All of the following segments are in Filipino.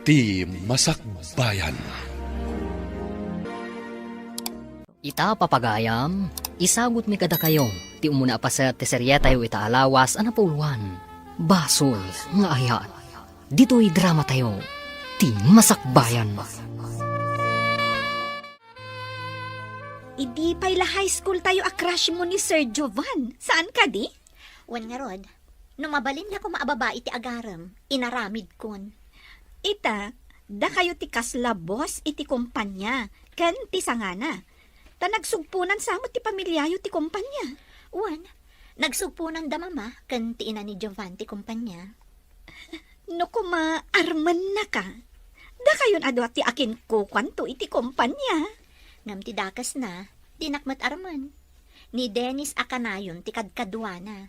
Ti Masakbayan. Ita papagayam, isagot mi kada kayo, ti umuna pa sa teserya tayo ita alawas anapuluan. Basol, nga ayat. Dito'y drama tayo, ti Masakbayan. Idi payla high school tayo a crush mo ni Sir Jovan. Saan ka di? Wan nga rod, numabalin na ko maababa iti agaram, inaramid kon. Ita, da kayo ti kaslabos iti kumpanya, ken ti sangana. Ta nagsugpunan sa mo ti pamilyayo ti kumpanya. Wan, nagsugpo ng damama, kan ti ina ni Jovan ti kumpanya. No kuma arman na ka. Da kayon adwa ti akin ko kwanto iti kumpanya. Ngam ti dakas na, dinakmat arman. Ni Dennis Akanayon ti kadkadwana.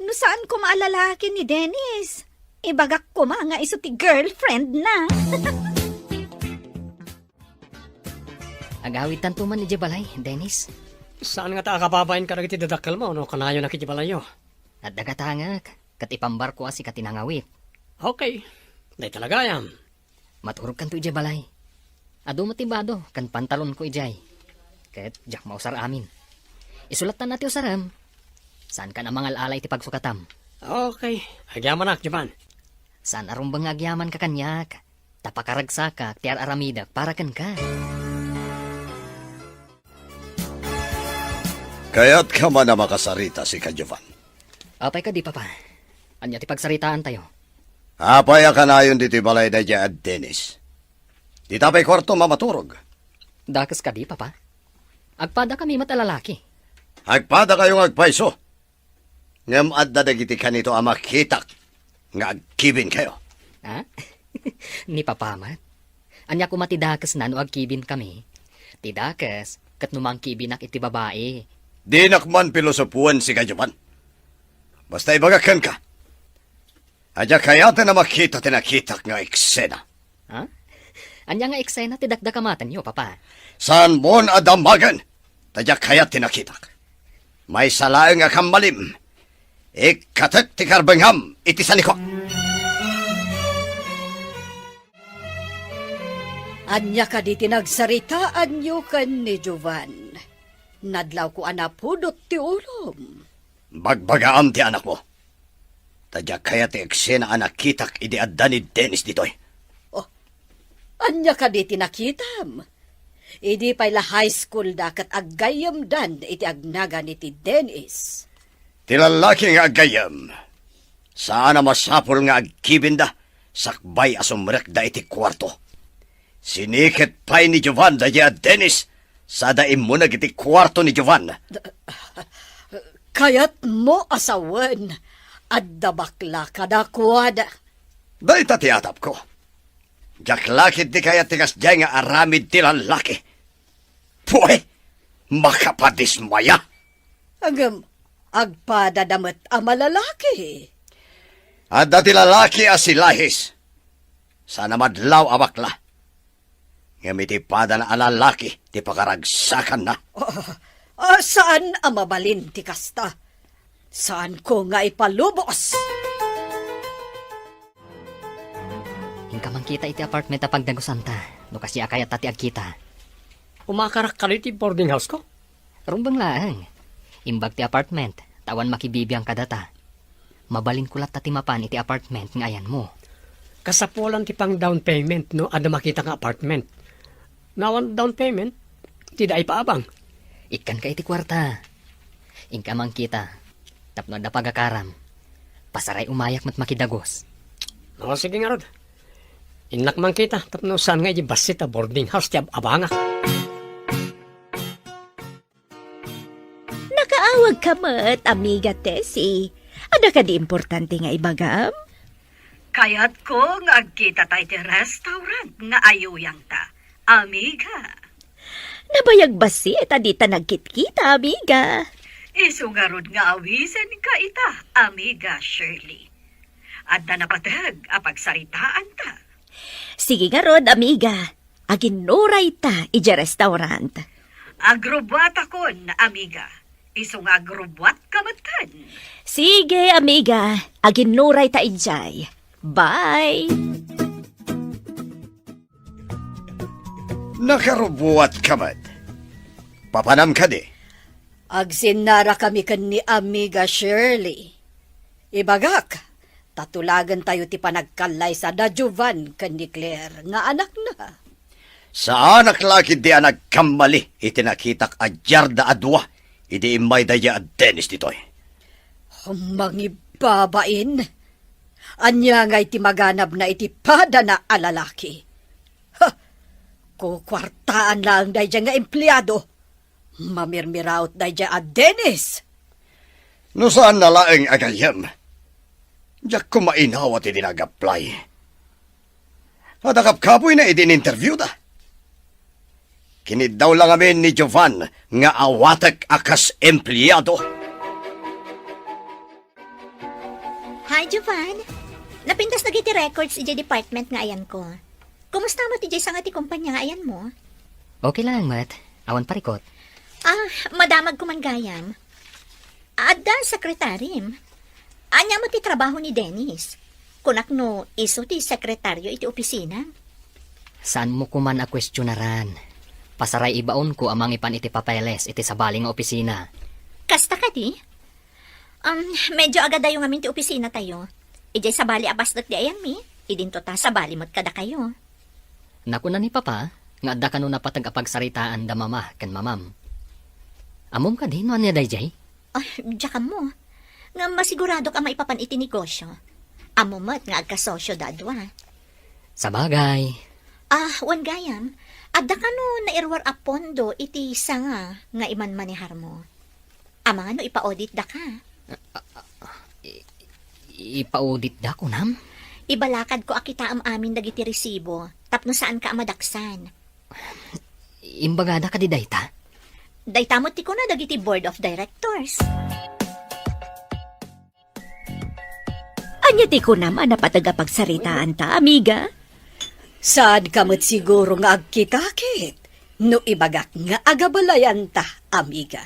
No saan ko maalalaki ni Dennis? Ibagak ko nga iso ti girlfriend na. Agawit tanto man ni Jebalay, Dennis. Saan nga ta kababain ka nagiti dadakal mo, no? Kanayo na kitibalayo. At dagatangak, katipambar ko asi katinangawit. Okay, day talaga yan. Maturog kan to Jebalay. Ado matibado, kan pantalon ko ijay. Kahit jak mausar amin. Isulatan natin usaram. Saan ka na mga alay ti pagsukatam? Okay, agyaman na, Japan. Saan arumbang agyaman ka kanyak? Tapakaragsa ka, tiar aramidak, para kan ka. Kaya't ka man na makasarita si Kadyovan. Apay ka di papa. Anya ti pagsaritaan tayo. Apay ka na yun dito balay na dya at Dennis. Di tapay kwarto mamaturog. Dakas ka di papa. Agpada kami matalalaki. Agpada kayong agpaiso. Ngam at dadagiti ka nito ang makitak. Nga agkibin kayo. Ha? Ni papamat. Anya ko matidakas na no agkibin kami. Tidakas, kat numang kibinak iti babae. Di nakman pilosopuan si Kadyovan. Basta ibagakan ka. Adya kayata na makita tinakitak nga eksena. Ha? Anya nga eksena ti dakdakamatan nyo, papa. Saan mon adamagan? Tadya kayat tinakitak. May salaang nga kamalim. Ikatak ti karbangham iti saniko. Anya ka di tinagsaritaan nyo kan ni Jovan. Nadlaw ko anapudot ti ulom. Bagbagaan ti anak mo. Tadya kaya ti eksena anak kitak idi adda ni Dennis ditoy. Anya ka di tinakitam. Idi payla high school dakat aggayam dan iti agnaga ni ti Dennis. Ti lalaki nga agayam. Saan na masapol nga agkibinda, sakbay asumrek da iti kwarto. Sinikit pay ni Jovan da ya Dennis, sada imunag iti kwarto ni Jovan. Kayat mo asawan, adda bakla kadakwada. Da ita tiatap ko. Jaklakit di kaya tigas dyan nga aramid ti lalaki. Puwe, makapadismaya. Agam, agpadadamat ang malalaki. At dati lalaki asilahis. Sana madlaw abakla. Ngamiti pada na alalaki, ti pakaragsakan na. Saan ang mabalin ti kasta? Saan ko nga ipalubos? Hingka man kita iti apartment a pagdagusanta. No kasi akayat tati agkita. Umakarak ka iti boarding house ko? Rumbang laang. Imbag ti apartment, tawan makibibiyang kadata. Mabalin kulat tati mapan iti apartment ng ayan mo. Kasapulan ti pang down payment, no? Ada makita nga apartment. Nawan down payment, tidak ipaabang. Ikan ka iti kwarta. Hingka man kita, tapno da pagakaram. Pasaray umayak mat makidagos. O, sige nga rod. Inak man kita, tapno saan nga basit a boarding house ti abanga. Nakaawag ka mat, amiga Tessie. Ada ka di importante nga ibagam? Kayat ko nga agkita tayo ti restaurant nga ayuyang ta. Amiga. Nabayag basi at adita nagkit-kita, amiga. Isugarod nga awisen ka ita, amiga Shirley. At na napatag apagsaritaan ta. Sige nga rod, amiga. Aginuray ta, ija restaurant. Agrobwat akon, amiga. Isong agrobwat kamatan. Sige, amiga. Aginuray ta ijay. Bye! Nakarubuat ka man. Papanam ka di. Agsinara kami kan ni Amiga Shirley. Ibagak, tatulagan tayo ti panagkalay sa Dajuvan kan ni Claire nga anak na. Sa anak laki di anak kamali, itinakitak adyar da adwa, iti imay daya at Dennis ditoy. Mangibabain. Anya nga iti maganab na iti pada na alalaki. Ha! Kukwartaan lang dahil nga empleyado. Mamirmiraut dahil at Dennis. No saan nalaeng agayam? Diyak kumainaw at itinag-apply. At akapkapoy na itin-interview da. Kinid daw lang amin ni Jovan nga awatek akas empleyado. Hi, Jovan. Napintas na giti records iti department nga ayan ko. Kumusta mo ti sa nga ti kumpanya nga ayan mo? Okay lang, Mat. Awan parikot. Madamag ko man gayam. Adda sekretarim. Anya mo ti trabaho ni Dennis. Kunak no, iso ti sekretaryo iti opisina. Saan mo kuman a kwestiyonaran? Pasaray ibaon ko amang ipan iti papeles iti sabaling nga opisina. Kasta ka di? Medyo agad yung amin ti opisina tayo. Ijay sabali abasdot di ayan mi. Idinto ta sabali mo't kada kayo. Nakuna ni Papa, nga adda ka no napatag-apagsaritaan da mama ken mamam. Amom ka din, ano dayjay? Ay, diya mo. Nga masigurado ka maipapan iti negosyo. Amo mo't nga agkasosyo dadwa. Sabagay. Wan gayam. Adda ka no nairwar a pondo iti isa nga iman manihar mo. Amang ano ipa-audit da ka. Ipa-audit da ko, nam? Ibalakad ko akita amin dagiti resibo. Tapno saan ka amadaksan. Imbagada ka di dayta? Daytamot ti ko na dagiti board of directors. Anya ti ko naman na patagapagsaritaan ta, amiga. Saan kamot siguro nga agkitakit? No ibagak nga agabalayan ta, amiga.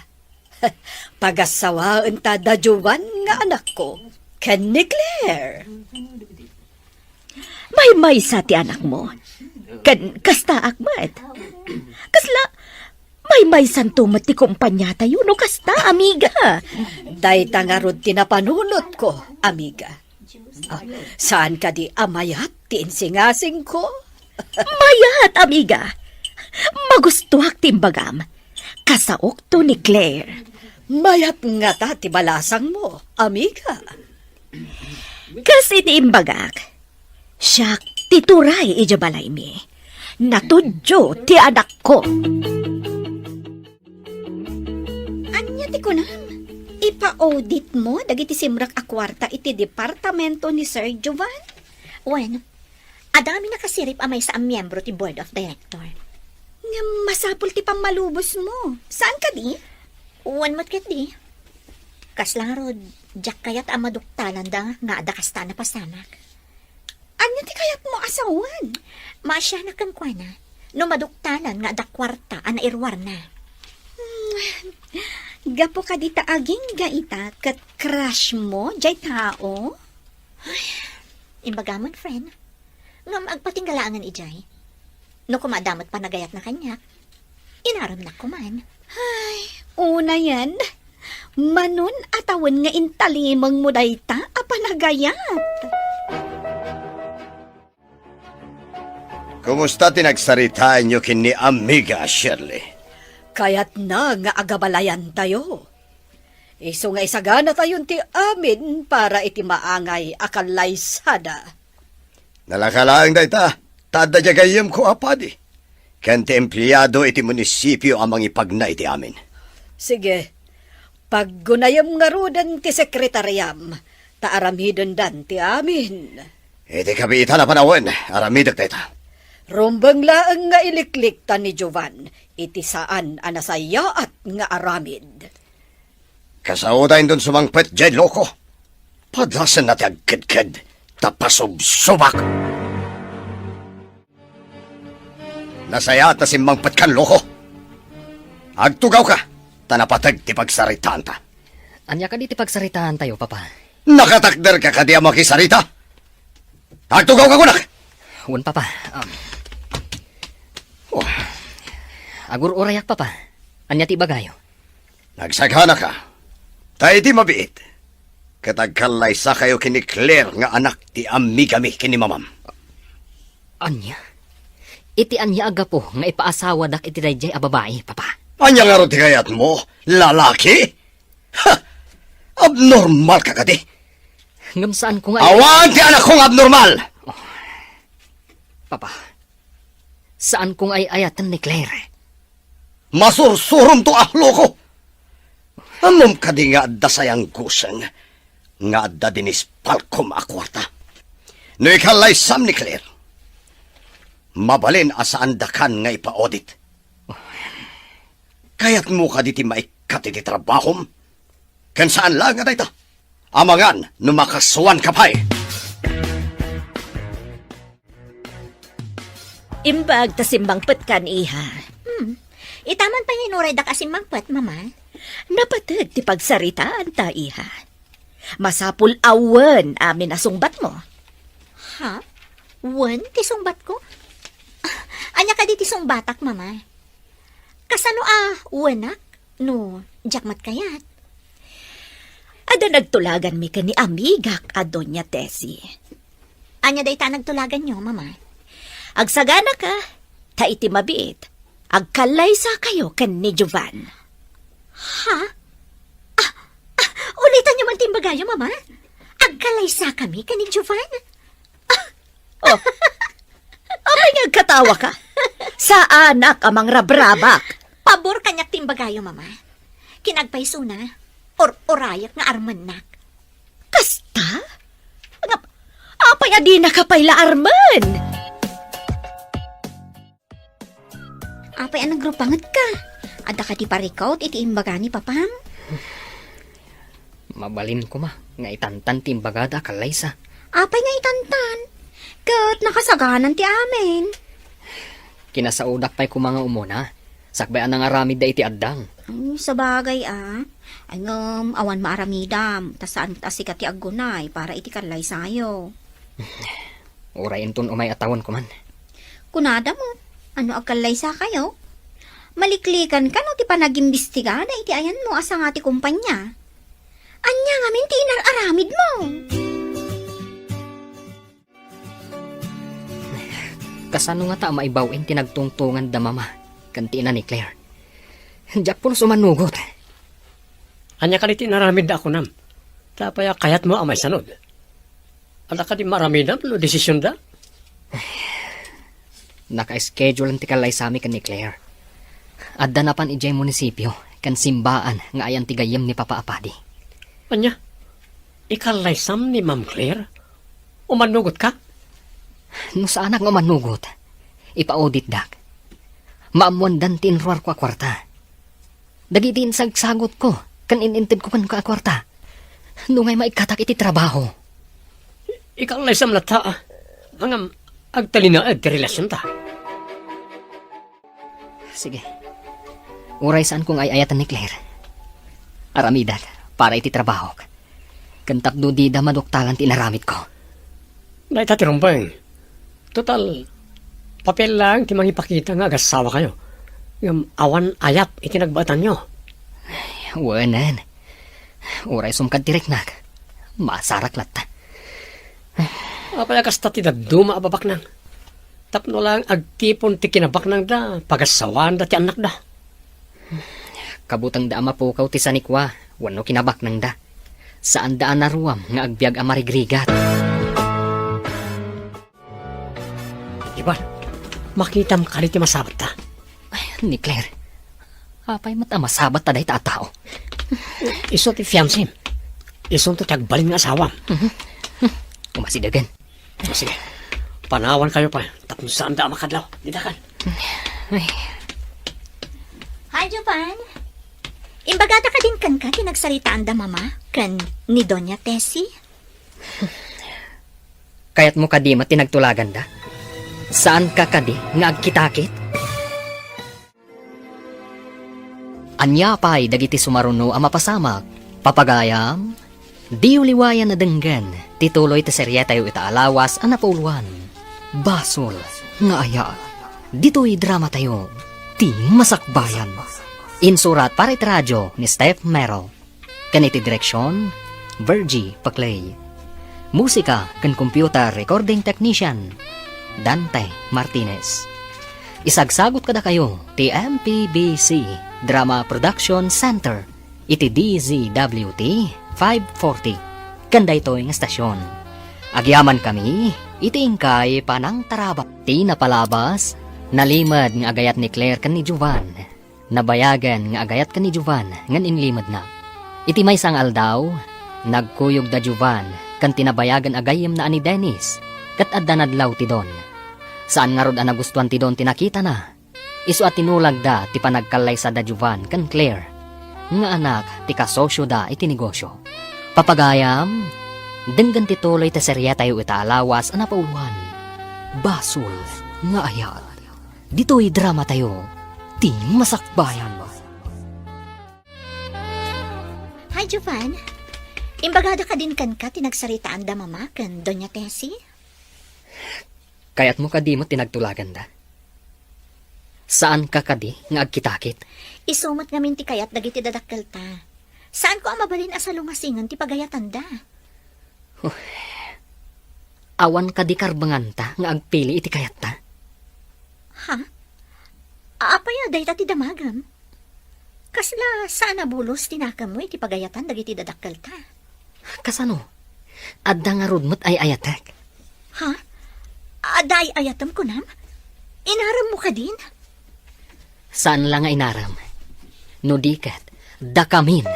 Pagasawaan ta Dajuvan nga anak ko, ken ni Claire. May sa ti anak mo. Kasta akmat. Kasla, may santumat ti kumpanya tayo, no kasta, amiga. Dayta nga rod tinapanunot ko, amiga. Saan ka di amayat ti insingasing ko? Mayat, amiga. Magustuhak timbagam. Kasaok to ni Claire. Mayat nga ta ti balasang mo, amiga. Kasi ti imbagak. Siya tituray ijabalay mi. Natudyo ti anak ko. Anya ti kunam? Ipa-audit mo dagiti simrak a kwarta iti departamento ni Sir Jovan? Wen, adami nakasirip amay sa miyembro ti board of director. Nga masapul ti pangmalubos mo. Saan ka di? Wen mo't ket di. Kaslang rod, jak kayat amaduktalan da nga ada kasta na pasanak. Anya ti kayat mo asawan? Masya na kang kwa na. No maduktalan nga ada kwarta ana irwar na. Gapo ka di taaging gaita kat crush mo, jay tao? Imbagamon, friend. Ngam agpatinggalaangan ijay. No kumadamot pa nagayat na kanya. Inaram na kuman. Una yan. Manon atawan nga intalimang mo dayta apanagayat. Kumusta tinagsaritaan nyo kin ni Amiga Shirley? Kaya't na nga agabalayan tayo. Iso nga isagana tayon ti amin para iti maangay akalaysada. Nalakalaang dayta, tada jagayam ko apadi. Kante empleyado iti munisipyo amang ipagna iti amin. Sige, paggunayam nga rudan ti sekretariam, taaramidon dan ti amin. Iti kabitan na panawan, aramidak dayta. Rumbang laang nga iliklik ta ni Jovan, iti saan anasayaat nga aramid. Kasaudain dun sumangpet jay loko. Padlasan na ti agkid-kid, tapasub-subak. Nasayaat na simbangpet kan loko. Agtugaw ka, tanapatag ti pagsaritaan ta. Anya ka di ti pagsaritaan tayo, Papa? Nakatakder ka kadi ang makisarita. Agtugaw ka kunak. Wan, Papa. Agur orayak papa. Anya ti bagayo. Nagsagana ka. Tayo di mabiit. Katagkalay sa kayo kini Claire nga anak ti amigami kini mamam. Anya? Iti anya aga po nga ipaasawa dak iti dayjay a babae, papa. Anya nga ro ti kayat mo? Lalaki? Ha! Abnormal ka kadi. Ngam saan ko nga... Awan ti anak kong abnormal! Papa, saan kong ay ayatan ni Claire? Masursurom to ahlo ko. Amom kadi nga adda sayang guseng. Nga adda dinis palkom akwarta. No ikalay sam ni Claire. Mabalin asaan dakan nga ipa-audit. Kayat mo ka diti maikat iti trabahom? Kan saan lang nga dayta? Amangan no makasuan ka pa'y. Imbag ta simbangpet kan iha. Itaman pa inuray da kasi mangpet, mama. Napatag ti pagsaritaan ta iha. Masapul awen amin asungbat mo. Ha? Wan, tisungbat ko? Anya ka di tisungbatak, mama. Kasano wanak? No, jakmat kayat. Ada nagtulagan mi ka ni amigak a Doña Tessie. Anya day ta nagtulagan nyo, mama. Agsagana ka, ta iti mabiit. Agkalay sa kayo kan ni Jovan. Ha? Ulitan nyo man timbagayo, mama. Agkalaysa kami kani Jovan. Abay nagkatawa ka. Sa anak amang rabrabak. Pabor kanyak timbagayo, mama. Kinagpaysuna. Orayak nga armanak. Kasta? Apay adi nakapayla arman. Apay anang grupangat ka. Ada ka di parikaut iti imbaga ni papam. Mabalin ko ma, nga itantan timbagada kalaysa. Apay nga itantan. Kat nakasaganan ti amin. Kinasaudak pa'y ko mga umuna. Sakbayan nga aramid da iti addang. Ay, sa bagay Ay awan maaramidam. Tasaan asikat ti agunay para iti kalay sayo. Urayin ton umay atawan ko man. Kunada mo, ano agkalay sa kayo? Maliklikan ka no ti panagimbestiga na iti ayan mo asa nga ti kumpanya. Anya nga min ti inararamid mo. Kasano nga ta maibawin tinagtungtungan da mama. Kantina ni Claire. Diyak po sumanugot. Anya ka di tinaramid da ako nam. Tapaya kayat mo amay sanod. Ala ka di maramid no desisyon da? Naka-schedule ang tikalay sa amin kan ni Claire. Adda na pan ijay munisipyo kan simbaan nga ayan tigayem ni Papa Apadi. Anya? Ikalay sam ni Ma'am Claire? Umanugot ka? No sa anak nga manugot, ipa-audit dak. Maamuan tinruar ko akwarta. Dagitin sagsagot ko, kan inintid ko kan ko akwarta. No ngay maikatak iti trabaho. Ikalay sam lata. Ang agtalinaad ti relasyon ta. Sige. Uray saan kong ayayatan ni Claire. Aramidak, para iti trabaho. Kantapdo di da madoktalan tinaramit ko. Naitatirumbang. Total, papel lang ti mangipakita nga agasawa kayo. Yung awan ayap itinagbatan nyo. Wanan. Uray sumkad tiriknak. Masarak latta. Apaya kasta ti daduma ababak nang. Tapno lang agtipon ti kinabak nang da. Pagasawan da ti anak da. Kabutang da amapukaw ti sanikwa. Wano kinabak nang da. Saan daan naruam nga agbyag amarigrigat. Iban, makitam ka ti masabat ta. Ni Claire. Apay mata masabat ta day ta tao. Iso ti fiancé. Iso to tagbalin nga asawam. Umasidagan. Sige, panawan kayo pa. Tapos saan da makadlaw. Didakan. Hi, Jovan. Imbagata ka din kan ka tinagsalitaan da mama kan ni Doña Tessie. Kaya't mo kadi matinagtulagan da? Saan ka kadi nga agkitakit? Anya pa'y dagiti sumaruno ang mapasamak. Papagayam, di uliwayan na denggan. Tituloy ta serya tayo itaalawas ang napuluan. Basol, nga aya. Dito'y drama tayo. ti masakbayan. Insurat para iti radyo ni Steph Merrill. Kaniti direksyon, Virgie Paclay. Musika kan computer recording technician, Dante Martinez. Isagsagot kada kayo ti MPBC Drama Production Center iti DZWT 540 kanda ito'y nga stasyon. Agyaman kami iti ingkay panang tarabak ti napalabas nalimad nga agayat ni Claire kan ni Jovan nabayagan nga agayat kan ni Jovan ngan inlimad na. Iti may sang aldaw nagkuyog da Jovan kan tinabayagan agayem na ani Dennis kat adda nadlaw ti don. Saan nga rod ang nagustuhan ti don tinakita na. Isu at tinulag da ti panagkalay sa da Jovan kan Claire. Nga anak ti kasosyo da iti negosyo. Papagayam, denggan ti tuloy ti serya tayo itaalawas ang napauluan. Basol nga ayat. Dito'y drama tayo. Ti masakbayan. Hi, Jovan. Imbagada ka din kan ka tinagsaritaan da mama kan Doña Tessie? Kayat mo kadi mo tinagtulagan da. Saan ka kadi nga agkitakit? Isumat ngamin ti kayat dagiti dadakkel ta. Saan ko ang mabalin asalo nga singan ti pagayatan da? Awan kadi karbangan ta nga agpili iti kayat ta. Ha? Aapaya day ti damagam? Kasla saan nabulos tinakam mo iti pagayatan dagiti dadakkel ta? Kasano? Adda nga rudmot ay ayatek. Ha? Aday ayatam ko nam? Inaram mo ka din? Saan lang nga inaram? No dikat, dakamin.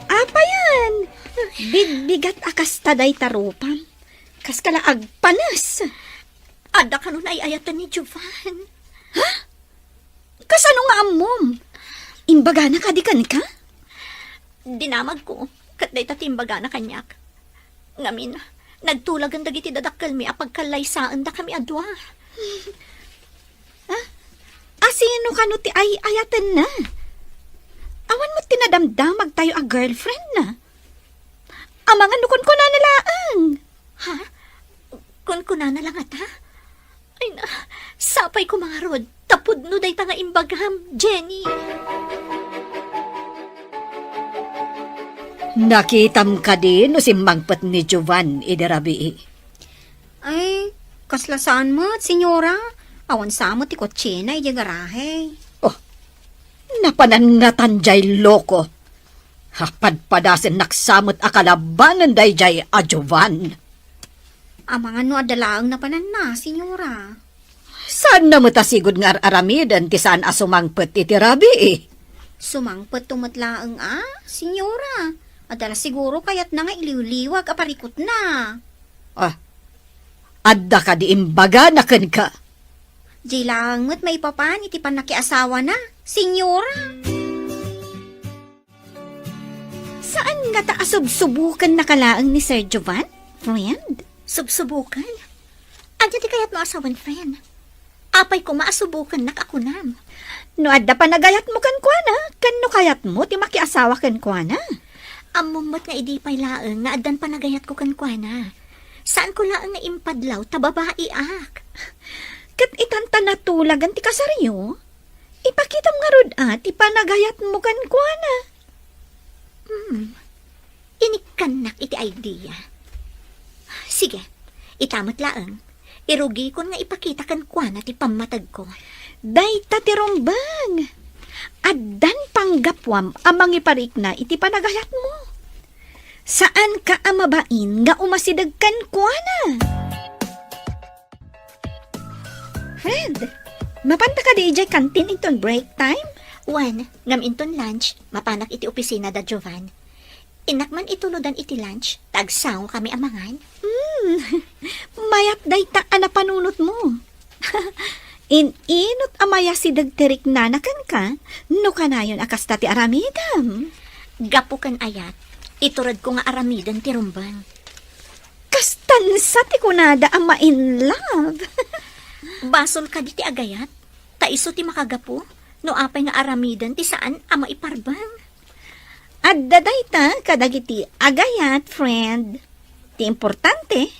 Apa yan? Bigbigat akas taday tarupam. Kas kala agpanas. Ada ka nun ay ayatan ni Jovan. Kasano nga amom? Imbaga na kadikan ka? Dinamag ko, kat day tatimbaga na kanyak. Ngamin, nagtulagan dagiti dadakkel mi apagkalaysaan da kami adwa. Asino ka no ti ay ayatan na? Awan mo tinadamdamag tayo a girlfriend na. Amang anukon ko na nalaang. Ha? Kun na lang ata? Ay na, sapay ko mga rod. Tapod no day tanga imbagam, Jenny. Nakitam ka din no si mangpet ni Jovan idarabi. Ay, kaslasaan mo, senyora. Awan sa mo ti kotse na iti garahe. Napanan nga tanjay loko. Hapadpadasin naksamot akalabanan day jay a Jovan. Amang ano adalaang na panan na, senyora. Saan na mo tasigod nga aramidan ti saan asumangpet iti rabi? Sumangpet tumatlaang senyora. Adala siguro kayat na nga iliwliwag aparikot na. Adda ka di imbaga na ken ka. Di lang mo't may papan iti panakiasawa na, senyora. Saan nga ta asubsubukan na kalaang ni Sir Jovan, friend? Subsubukan? Anya ti kayat mo asawan, friend? Apay ko maasubukan nak ako nam. No adda pa nagayat mo kan kuana, kan no kayat mo ti makiasawa kan kuana. Amumot nga idi pay laeng nga addan panagayat ko kan kuana. Saan ko laeng nga impadlaw ta babae ak? Kat itanta natulagan ti kasaryo, ipakitam nga rod ti panagayat mo kan kuana. Inikanak iti idea. Sige, itamot laeng. Irugi ko nga ipakita kan kuana ti pamatag ko. Day tatirombang. Addan panggapwam amang iparik na iti panagayat mo. Saan ka amabain nga umasidag kan kuana? Friend, mapanta ka di ijay kantin iton break time? Wan, ngam inton lunch, mapanak iti opisina da Jovan. Inakman itulodan iti lunch, tagsaw kami amangan. Mayat day ta anapanunot mo. Inot amaya si dagterik nanakan ka, no kanayon akas ti aramidam. Gapukan ayat, iturad ko nga aramidan ti rumbang. Kastan sa ti kunada ama in love. Basol ka di ti agayat, taiso ti makagapu, no apay nga aramidan ti saan ama iparbang. Adda day ta kadagiti agayat, friend. Ti importante,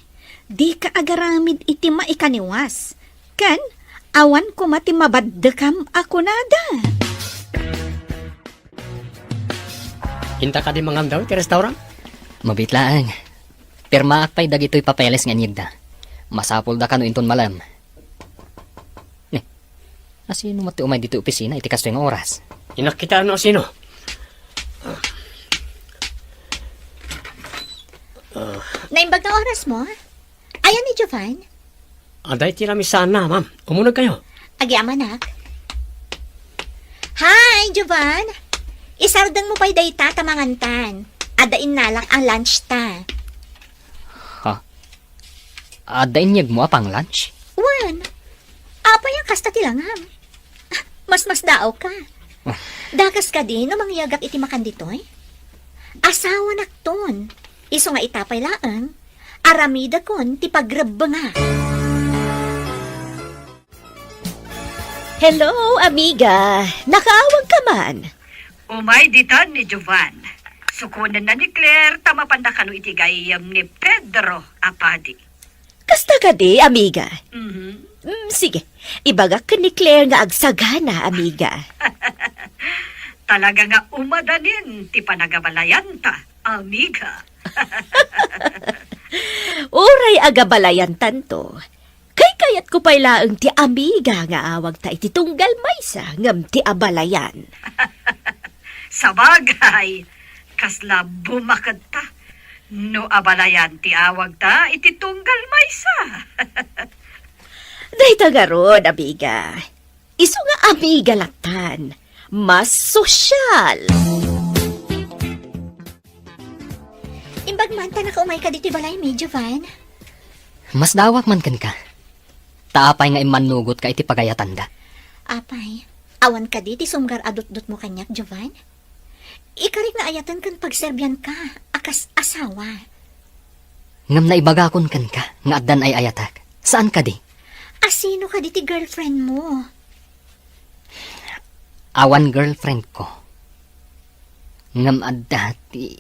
Di ka agaramid iti maikaniwas. Kan, awan ko mati mabaddekam ako nada. Hinta ka di mangandaw ti restaurant? Mabitlaang. Pirma pay dagitoy papeles nga niyagda. Masapol da ka no inton malam. Asino mati umay dito opisina iti kasto yung oras. Inakita ano sino? Naimbag na oras mo? Ayan ni Jovan. Aday tiramisan na, ma'am. Umunag kayo. Agyaman nak. Hi, Jovan. Isardan mo pa'y dayta tamangantan. Adain nalak ang lunch ta. Adain niyag mo apang lunch? Wan. Apa yung kasta tilangam? Mas daaw ka. Dakas ka din no mangyagak iti makan ditoy? Asawa nakton. Iso nga itapay laang. Aramida kon ti pagrabba nga. Hello, amiga. Nakaawag ka man. Umay ditan ni Jovan. Sukunan na ni Claire tamapanda kanu iti gayam ni Pedro Apadi. Kasta ka di, amiga. Mhm. Sige, ibagak ka ni Claire nga agsagana, amiga. Talaga nga umadanin ti panagabalayan ta, amiga. Uray agabalayan tanto. Kay kayat ko pa'y laeng ti amiga nga awag ta iti tunggal maysa ngam ti abalayan. Sabagay, kasla bumakad ta. No abalayan ti awag ta iti tunggal maysa. Day tagaron, amiga. Iso nga amiga latan. Mas sosyal. Imbag man ta nakaumay ka dito balay mi, Jovan. Mas dawak man kan ka. Taapay nga imanugot ka iti pagayatanda. Apay, awan ka diti sumgar adot-dot mo kanyak, Jovan. Ikarik na ayatan kan pagserbyan ka, akas asawa. Ngam na ibagakon kan ka, nga addan ay ayatak. Saan ka di? Asino ka diti girlfriend mo? Awan girlfriend ko. Ngam addati.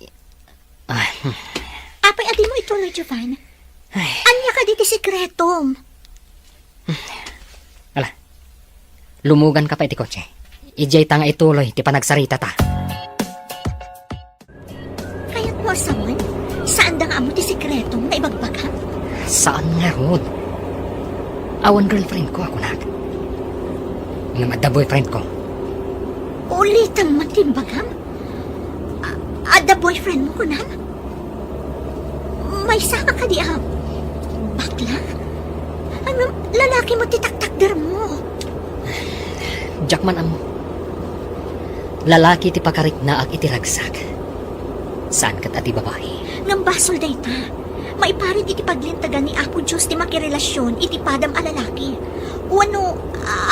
Apay, adi mo ituloy, Jovan. Anya ka diti sikretom. Ala, lumugan ka pa iti kotse. Ijay ta nga ituloy, ti panagsarita ta. Kaya't mo asawan, saan da nga amo ti sikretom na ibagbaga? Saan nga rod? Awan girlfriend ko ako nak. Ngam adda boyfriend ko. Ulitang matimbagam? Ada boyfriend mo kunan? May sama ka di bakla? Ano, lalaki mo titaktakder mo? Jakman amo. Lalaki ti pakarik na ak itiragsak. Saan kat ati babae? Ngam basol dayta. Maiparit iti paglintagan ni Apo Diyos ti makirelasyon iti padam a lalaki. Wano,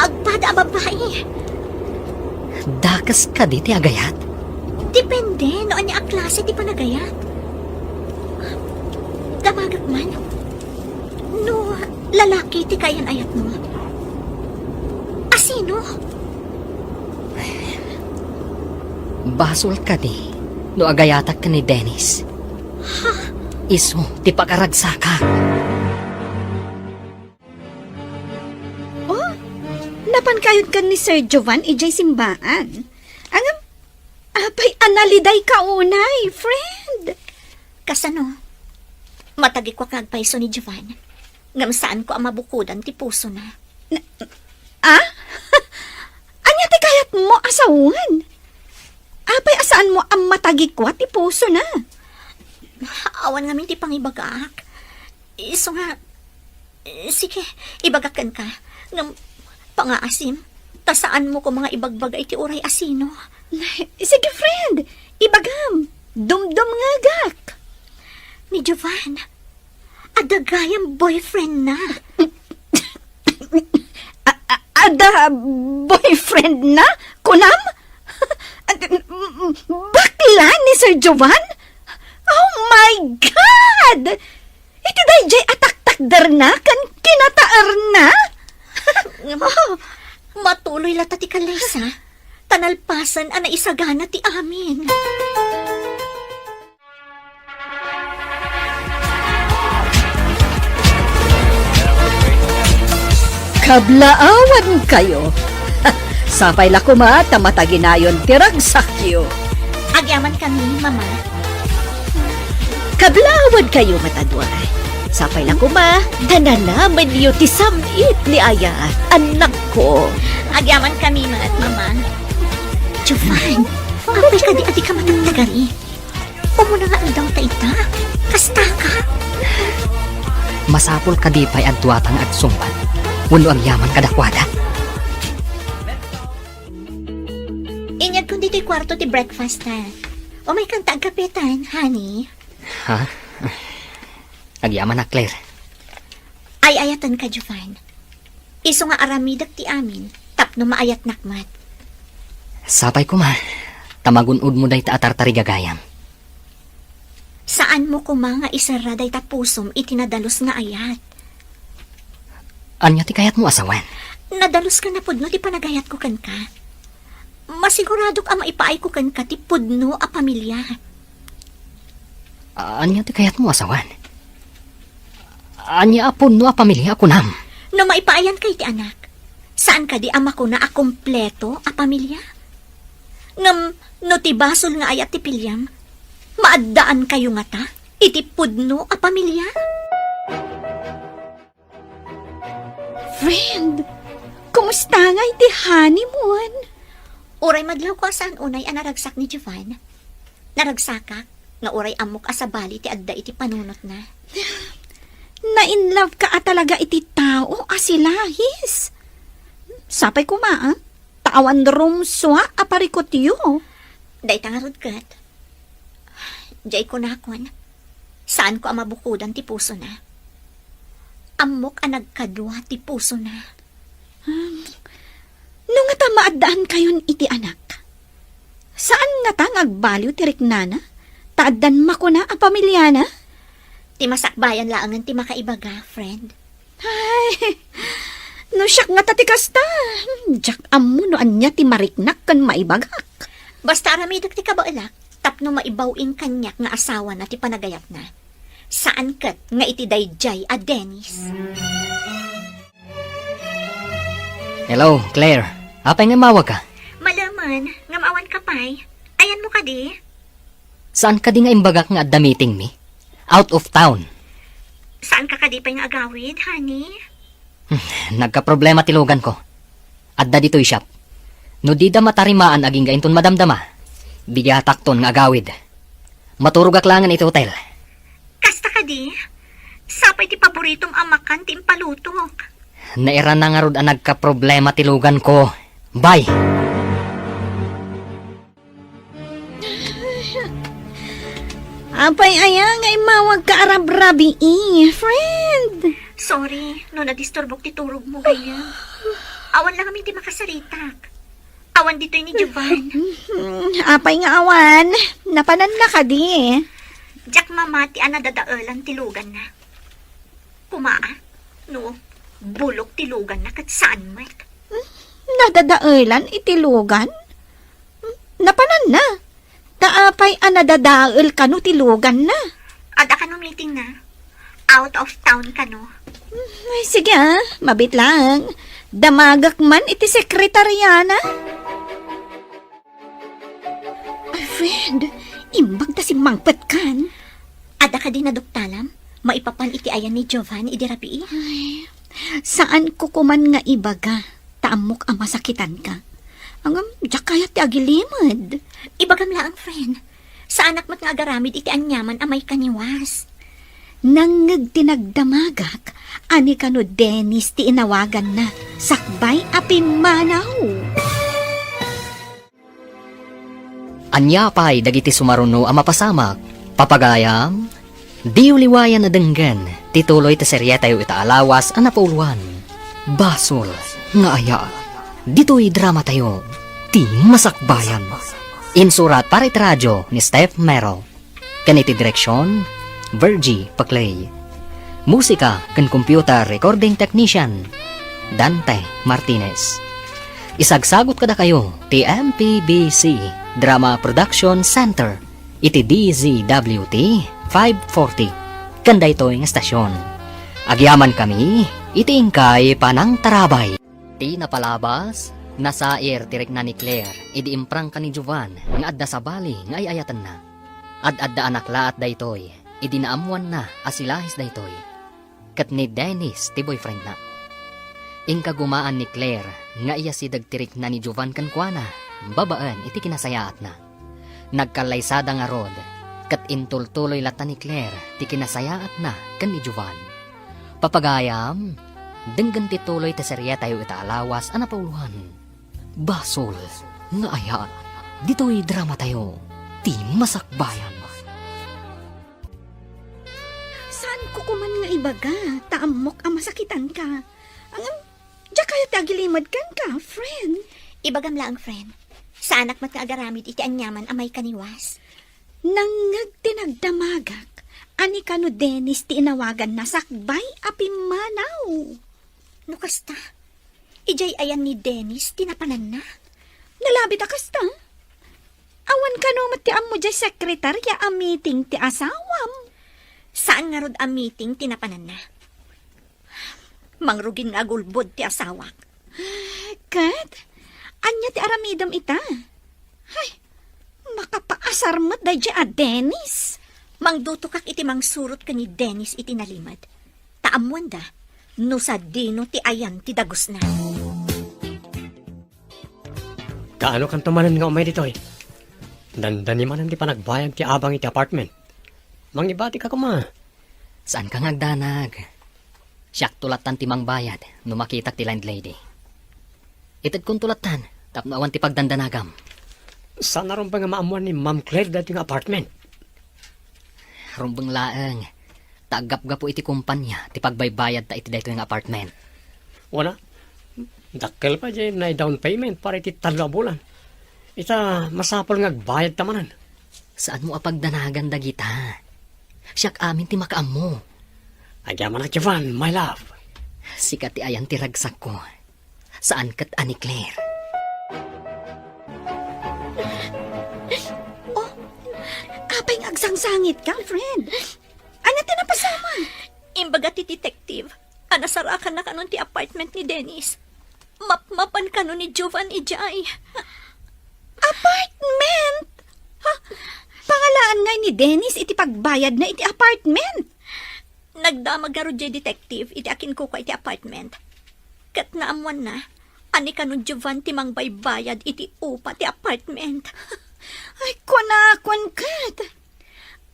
agpada a babae. Dakas ka di ti agayat? Depende, no anya a klase ti panagayat. Damagak man. No, lalaki ti kayan ayat mo. Asino? Basol ka di. No agayatak ka ni Dennis. Iso, ti pakaragsakan. Napan kayod kan ni Sir Jovan ijay simbaan. Angam, apay analiday kaunay, friend. Kasano? Matagi ko kagpaiso ni Jovan. Ngam saan ko ang mabukudan ti puso na. Anya ti kayat mo asawan? Apay asaan mo ang matagikwa ti puso na? Awan ngamin ti pangibagak. Iso nga, sige, ibagakan ka. Ngam, pangaasim, tasaan mo ko mga ibagbagay ti uray asino. Sige, friend. Ibagam. Dumdum nga gak. Ni Jovan, adagayang boyfriend na. Ada boyfriend na? Kunam? Bakla ni Sir Jovan? Oh my God! Iti dayjay atak-takder na kan kinataer na? Matuloy lata ti kalaysa. Tanalpasan ana isagana ti amin. Kablaawan kayo. Sapay la kuma tamataginayon tirag sakyo. Agyaman kami, mama. Kablawad kayo matadway. Sapay lang kuma, nananaman niyo ti samit ni Ayat, anak ko. Agyaman kami, mama. Jovan, apay ka di ka matagtagari. Umuna nga daw ta ita. Kasta ka. Masapol ka di pa'y adtuatang agsumbat. Wano ang yaman kadakwada. Inyag kundi ti kwarto ti breakfast ha. O may kanta ang kapitan, honey. Ha? Agyaman na, Claire. Ay ayatan ka, Jovan. Iso nga aramidak ti amin. Tapno maayat nakmat. Sapay ko ma. Tamagunod mo day ta atartari gagayam. Saan mo kumanga isaraday ta pusom itinadalos nga ayat? Anya ti kayat mo asawan? Nadalos ka na pudno ti panagayat ko kan ka. Masiguradok ang maipaay ko kan ka ti pudno a pamilya. Anya ti kayat mo asawan? Anya apon no a pamilya ako nam. No maipaayan kay ti anak. Saan ka di ama ko na a kompleto a pamilya? Ngam no ti basol nga ayat ti pilyam. Maaddaan kayo nga ta? Iti pudno a pamilya? Friend, kumusta nga iti honeymoon? Uray madlaw ko saan unay ang naragsak ni Jovan. Naragsakak nga uray amok asabali ti adda iti panunot na. Na-inlove ka talaga iti tao asilahis. Sapay ko ma, tawan rumswa aparikot yu. Day tangarod kat. Diyay ko nakon. Saan ko ang mabukudan ti puso na? Amok ang nagkadwa ti puso na. Nung nga ta maaddaan kayon iti anak. Saan nga ta ngagbaliw ti riknana? Taaddan makuna a pamilyana? Ti masakbayan laangan ti makaibaga, friend. Ay, no siyak nga ta ti kasta. Diyak ammo no anya ti mariknak kan maibagak. Basta aramidak ti kabailak, tapno maibawin kanyak nga asawa na ti panagayat na. Saan kat nga iti dayjay a Dennis? Hello, Claire. Apay nga mawag ka? Malaman, ngamawan ka pa'y. Ayan mo ka di. Saan ka di nga imbagak nga adda meeting mi? Out of town. Saan ka kadi pa'y nga agawid, honey? Nagka-problema tilugan ko. Adda dito'y shop. No di da matarimaan aging gainton madamdama. Bigatak ton nga agawid. Maturog aklangan iti hotel. Kasta ka di. Sapay ti paboritong amakan ti impalutok. Naira na nga rod ang nagka-problema tilugan ko. Bye! Apay aya nga imawag ka arab-rabi friend. Sorry, no nadisturbok ti turog mo kaya. Awan lang kami ti makasaritak. Awan dito'y ni Jovan. Apay nga awan, napanan na ka di. Jack mama ti anadadaelan tilugan na. Kumaa, no, bulok tilugan na kat saan mat. Nadadaelan itilugan? Napanan na. Taapay anadadael kanu tilugan na. Ada ka no meeting na. Out of town ka no. Ay, sige mabit lang. Damagak man iti sekretariana. Ay, friend, imbag ta si mangpet kan. Ada ka din na doktalam? Maipapan iti ayan ni Jovan idirapi. Ay, saan ko kuman nga ibaga? Taamok ang masakitan ka. Ang diyak kaya ti agilimad. Ibagam lang, friend. Sa anak mo't nga agaramid iti anyaman amay kaniwas. Nangag tinagdamagak, ani kano Dennis ti inawagan na, sakbay apimanaw. Anya pa'y dagiti sumaruno ang mapasamak. Papagayam, di uliwayan na denggan, tituloy ti serye tayo itaalawas ang napauluan. Basol, nga aya, dito'y drama tayo, ti masakbayan. Insurat para iti radyo ni Steph Merrill. Kaniti direksyon, Virgie Paclay. Musika kan computer recording technician, Dante Martinez. Isagsagot kada kayo, ti MPBC Drama Production Center, iti DZWT 540. Kanda ito yung estasyon. Agyaman kami, itingkay panang tarabay. Ti napalabas, nasair tirik na ni Claire, idi imprang ka ni Jovan, nga adda sa bali, nga ay ayatan na. Ad-adda anak laat daytoy, idi naamuan na, asilahis daytoy. Kat ni Dennis, ti boyfriend na. Ingka gumaan ni Claire, nga iya si dagtirik na ni Jovan kankwana, babaan iti kinasayaat na. Nagkalaysada nga rod, kat intultuloy lata ni Claire, ti kinasayaat na kan ni Jovan. Papagayam, denggan ti tuloy ti serya tayo itaalawas ana pauluhan. Basol, nga ayat, dito'y drama tayo, ti masakbayan. Saan ko kuman nga ibaga? Taamok ang masakitan ka. Ang diya kaya tagilimad kan ka, friend. Ibagam lang, friend. Sa anak mat nga agaramid iti anyaman amay kaniwas. Nangag tinagdamagak. Ani kano Dennis ti inawagan na sakbay api manaw. No kasta, ijay ayan ni Dennis tinapanan na. Nalabit akasta. Awan kano mati amo jay sekretarya a meeting ti asawam. Saan nga rod ang meeting tinapanan na? Mangrugin nga gulbod ti asawak. Kat, anya ti aramidam ita. Ay, makapaasar mo't dahi a Dennis. Mangdutukak iti mangsurot ka ni Dennis iti nalimad. Taamuan da, no sa dino ti ayan ti dagos na. Kaano kan tumanan nga umay dito eh? Dandani man hindi pa nagbayad ti abang iti apartment. Mangibati ka kuma. Saan ka ngagdanag? Siyak tulatan ti mangbayad, no makita ti landlady. Itad kong tulatan, tapno awan ti pagdandanagam. Saan na ron ba nga maamuan ni Ma'am Claire dati nga apartment? Rumbang laeng, tagap-gapo iti kumpanya, ti pagbaybayad ta iti dayto nga apartment. Wala. Dakkel pa dyan na down payment para iti 3 bulan. Ita masapol nga agbayad tamanan. Saan mo apagdanagan dagita? Siyak amin ti makaam mo. Agyaman na Jovan, my love. Sikat ti ayan ti ragsak ko. Saan kat ani Claire? Apay nga agsangsangit ka, friend. Anya ti napasama? Imbaga ti detective, anasarakan na kanon ti apartment ni Dennis. Mapmapan kanon ni Jovan ijay. Apartment? Ha? Pangalaan nga ni Dennis iti pagbayad na iti apartment. Nagdamag garo jay detective, iti akin ko iti apartment. Kat naamuan na, ani kanon Jovan ti mangbaybayad iti upa ti apartment. Ay, kwan kat.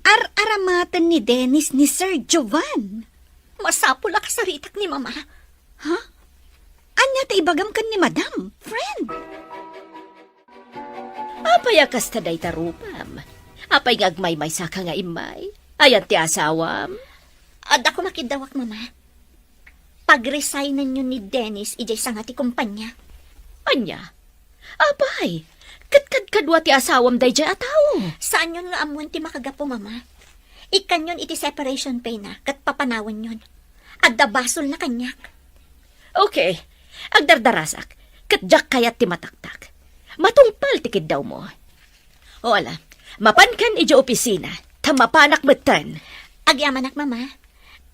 Ar-aramatan ni Dennis ni Sir Jovan. Masapula ka sa ritak ni Mama. Ha? Anya ta ibagam kan ni Madam, friend. Apay akas taday tarupam. Apay ngagmay-may sa ka nga imay. Ayan ti asawam. Ad ako makidawak, Mama. Pag-resignan nyo ni Dennis, ijay sa nga ti kumpanya. Anya? Apay, kadwa ti asawam day dyan ataw. Saan yun nga amuan ti makagapo, Mama? Ikan yun iti separation pay na, kat papanawan yun. Adda basol na kanyak. Okay, agdardarasak. Kadyak kayat ti mataktak. Matungpal tikid daw mo. O ala, mapankan iji opisina. Tamapanak matan. Agyamanak, Mama.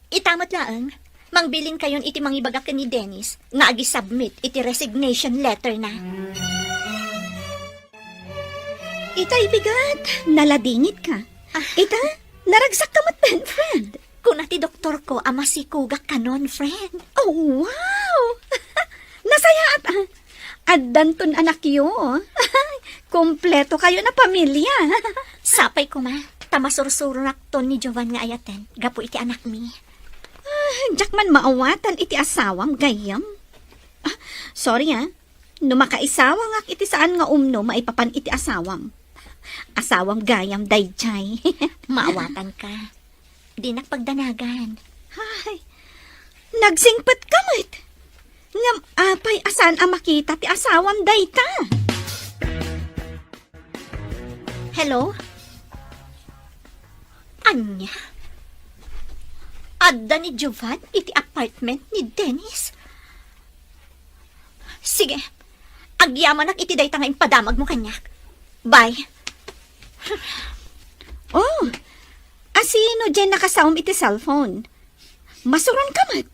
Itamot laang, mangbilin kayon iti mangibagak ni Dennis, nga agi-submit iti resignation letter na. Ita ibigat, naladingit ka. Ita, naragsak ka matan, friend. Kung ti doktor ko, ama si kugak kanon, friend. Oh, wow! Nasayaat Addanton anak yo. Kompleto kayo na pamilya. Sapay ko, Ma. Tamasursuro nakton ni Jovan nga ayaten. Gapo iti anak mi. Jakman maawatan iti asawam gayam. Sorry no makaisawa nga iti saan nga maipapan iti asawam. Asawam gayam dayjay. Maawatan ka. Di nakpagdanagan. Ay, nagsingpat kamit. Ngam apay asan ang makita ti asawam dayta. Hello? Anya? Adda ni Jovan iti apartment ni Dennis? Sige, agyaman iti dayta nga impadamag mo kanyak. Bye. Oh, asino dyan nakasawam iti cellphone? Masuron ka mat.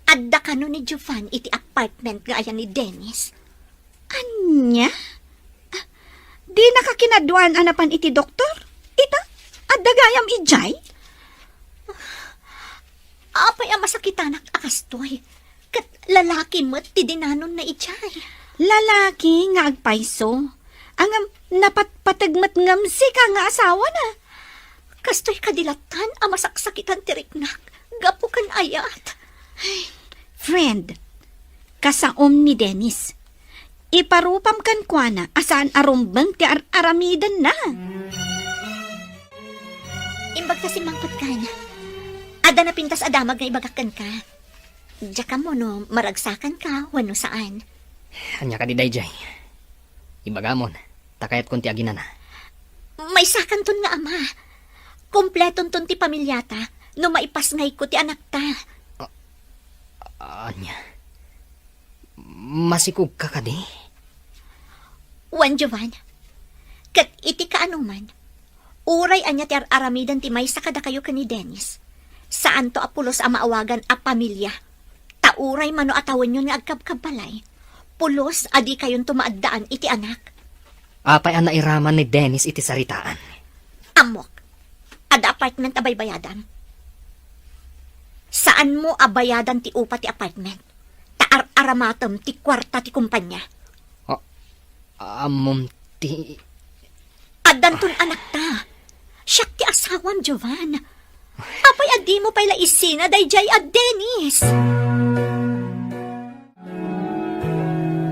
Adda ka no ni Jovan iti apartment nga ayan ni Dennis. Anya? Di nakakinadwan anapan iti doktor? Ita? At dagayam ijay? Apay ang masakitanak akastoy. Kat lalaki mo't ti dinanon na ijay. Lalaki nga agpaiso. Ang napatpatagmat ngam si ka nga asawa na. Kastoy kadilatan ang masaksakitan tiriknak. Gapo kan ayat. Friend, kasaom ni Dennis. Iparupam kan kwa na asaan arumbang ti aramidan na. Imbag kasi mangkot ka na. Ada na pintas adamag nga ibagakan ka. Diya ka mo no, maragsakan ka, wano saan. Anya ka di dayjay. Ibagamon, takayat kunti aginan na. May sakan ton nga ama. Kompleton ton ti pamilyata, no maipasngay ko ti anak ta. Anya, masikog ka ka di? Juan Jovan, kat iti kaanuman, uray anya ti aramidan ti may sakada kayo ka ni Dennis. Saan to apulos a maawagan a pamilya? Tauray mano atawan yun nga agkabkabalay. Pulos adi kayon tumaaddaan iti anak. Apay ang nairaman ni Dennis iti saritaan. Amok, ada apartment abay bayadan. Saan mo abayadan ti upa ti apartment? Taar-aramatom ti kwarta ti kumpanya. Amom ti... Adanton anak ta. Siyak ti asawam, Jovan. Apay adi mo pala isina dayjay ad Dennis.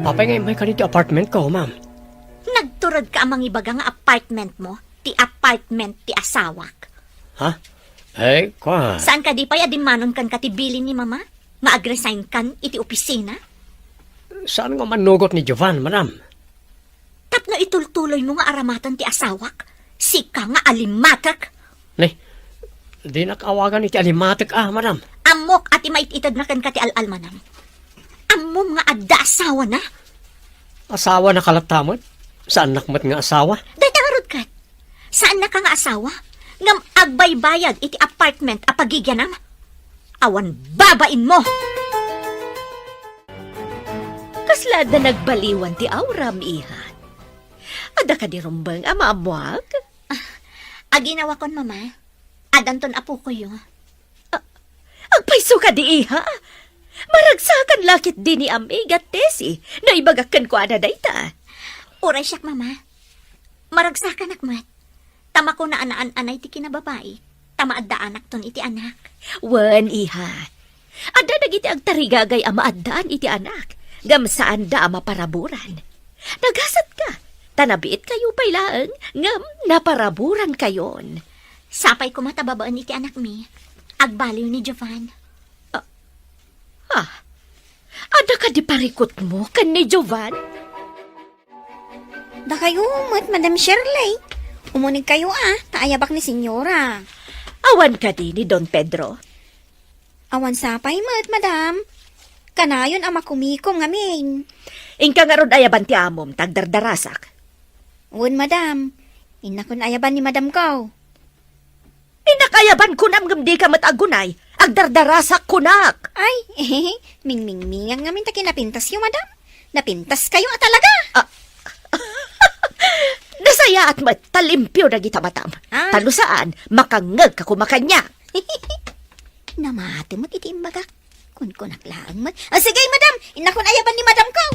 Apay nga may kanito apartment ko, ma'am. Nagturod ka amang ibaga nga apartment mo, ti apartment ti asawak. Ha? Eh, kwa. Saan ka di pa'y adimanon kan katibilin ni mama? Maag-resign kan iti opisina? Saan nga manugot ni Jovan, madam? Tapno itultuloy mo nga aramatan ti asawak? Sika nga alimatak? Ne, di nakawagan iti alimatik madam. Amok at imaititad na kan kati al-almanam. Amom nga adda asawa na? Asawa na kalatamot? Saan nakmat nga asawa? Datarod kat. Saan na ka nga asawa? Ngam agbaybayad iti apartment a pagigyanam? Awan babain mo! Kaslad na nagbaliwan ti awram, iha. Ada ka di rumbang amaamwag? Aginawa kon, mama. Adanton apo ko yo. Agpaiso ka di, iha. Maragsakan lakit din ni amiga Tessie na ibagakan ko ana dayta. Uray siyak, mama. Maragsakan akmat. Tama ko na anaan-anay ti kinababae. Tama adda anak ton iti anak. Wan, iha. Ada nagiti agtarigagay ama addaan iti anak. Gamsaan da ama paraburan. Nagasat ka. Tanabiit kayo pailaan. Ngam naparaburan kayon. Sapay ko matababaan iti anak mi. Agbaliw ni Jovan. Ada ka di parikot mo kan ni Jovan? Da kayo umot, Madam Shirley. Umunig kayo taayabak ni Senyora. Awan ka di ni Don Pedro. Awan sapay mat, Madam. Kanayon ang makumikom ngamin. Ingka nga ron ayaban ti amom, tagdardarasak. Uwan, Madam. Inakon ayaban ni Madam ko. Inakayaban ko nam di ka matagunay. Agdardarasak kunak. Ay, ming-ming-mingang ngamin ta kinapintas yung Madam. Napintas kayo talaga. Nasaya at matalimpyo na kita matam. Talusaan, makangag ka kumakanya. Namati mo't itiimbagak. Kun-kunak lang mat. Sige, Madam. Inakon ayaban ni Madam ko.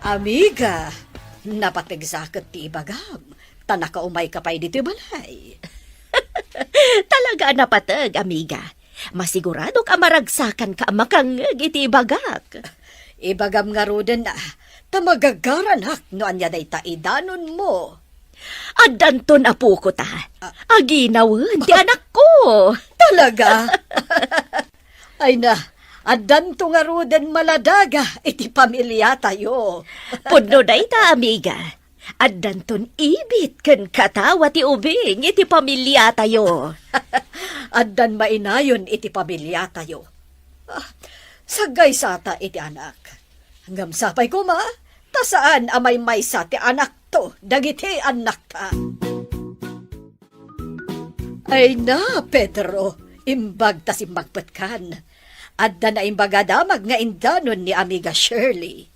Amiga, napatigsakat ti ibagam. Tanaka umay ka pa'y dito balay. Talaga napatag, amiga. Masigurado ka maragsakan ka makangag iti bagak. Ibagam nga roden na, tamagagaranak no anya day taidanon mo. Adanton apo ko ta. Aginawan ti anak ko. Talaga? Ay na, adanto nga roden maladaga iti pamilya tayo. Pudno day ta, amiga. Adanton ibit ken katawa ti ubing iti pamilya tayo. Addan mainayon iti pamilya tayo. Sagay sata iti anak. Hanggang sapay ko ma, tasaan amay maysa ti anak to, dagiti anak ta. Ay na, Pedro, Imbag ta simbagpatkan. Adda na imbaga damag nga indanon ni amiga Shirley.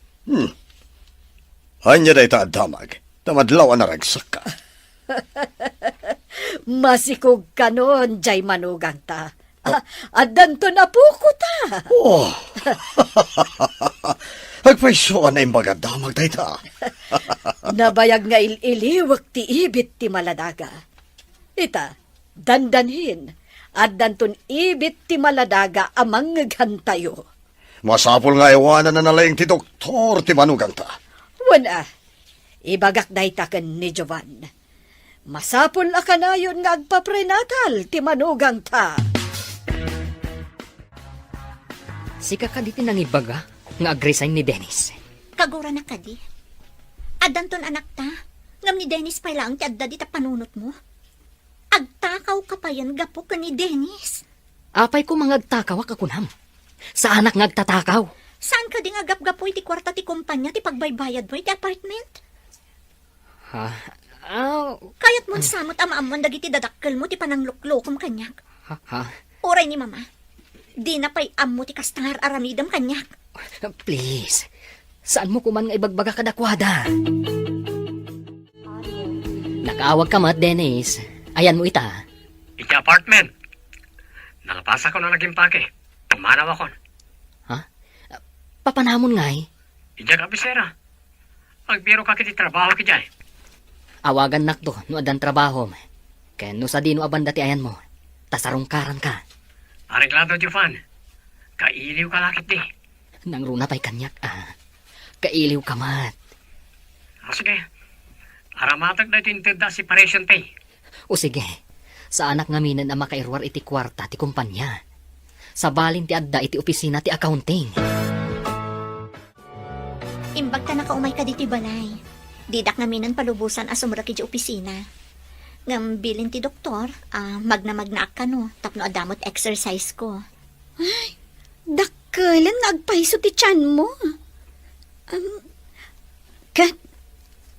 Anya da ita damag. Tamadlaw na ragsak ka. Masikog ka nun, jay manugang ta. Addan to na puko ta. Oh. Agpaisoan na imbaga damag da ita. Nabayag nga iliwag ti ibit ti maladaga. Ita, dandanhin. Addan ton ibit ti maladaga amang ngaghantayo. Masapol nga iwanan na nalayang ti doktor ti manugang ta. Wana, ibagak day taken ni Jovan. Masapol akanayon nga agpaprenatal ti manugang ta. Sika ka di nang ibaga nga agresign ni Dennis. Kagura na kadi. Adan ton anak ta. Ngam ni Dennis pa lang ti adda di ta panunot mo. Agtakaw ka pa yan gapo ka ni Dennis. Apay ko mga agtakaw akunam. Sa anak nga agtatakaw. Saan ka di nga gap-gapo ti kwarta ti kumpanya ti pagbaybayad mo ti apartment? Ha? Kayat mo samot amaamon dagiti dadakkel mo ti panangluklokom kanyak. Ha? Oray ni mama. Di na pa'y ammo ti kastangar aramidam kanyak. Please. Saan mo kuman nga ibagbaga kadakwada? Nakaawag ka mat, Dennis. Ayan mo ita. Iti apartment. Nalapasa ko na naging pake. Pumanaw ako. Papanamon ngay. Ija kabisera. Agbiro ka kiti trabaho ki jay. Awagan nakto, no adan trabaho. Kaya no sa dino abanda ti ayan mo. Tasarungkaran ka. Areglado, Jovan. Kailiw ka lakit di. Nang runa pa'y kanyak, Kailiw ka mat. Sige. Aramatag na tinted na separation pay. O sige, sa anak nga minan na makairwar iti kwarta ti kumpanya. Sa balin ti adda iti opisina ti accounting. Imbag ka nakaumay ka diti balay. Didak ngaminan palubusan asumra ki di opisina. Ngam bilin ti doktor, magna-magnaak ka no, tapno adamot exercise ko. Dakkelan nga agpaiso ti tiyan mo. Kat,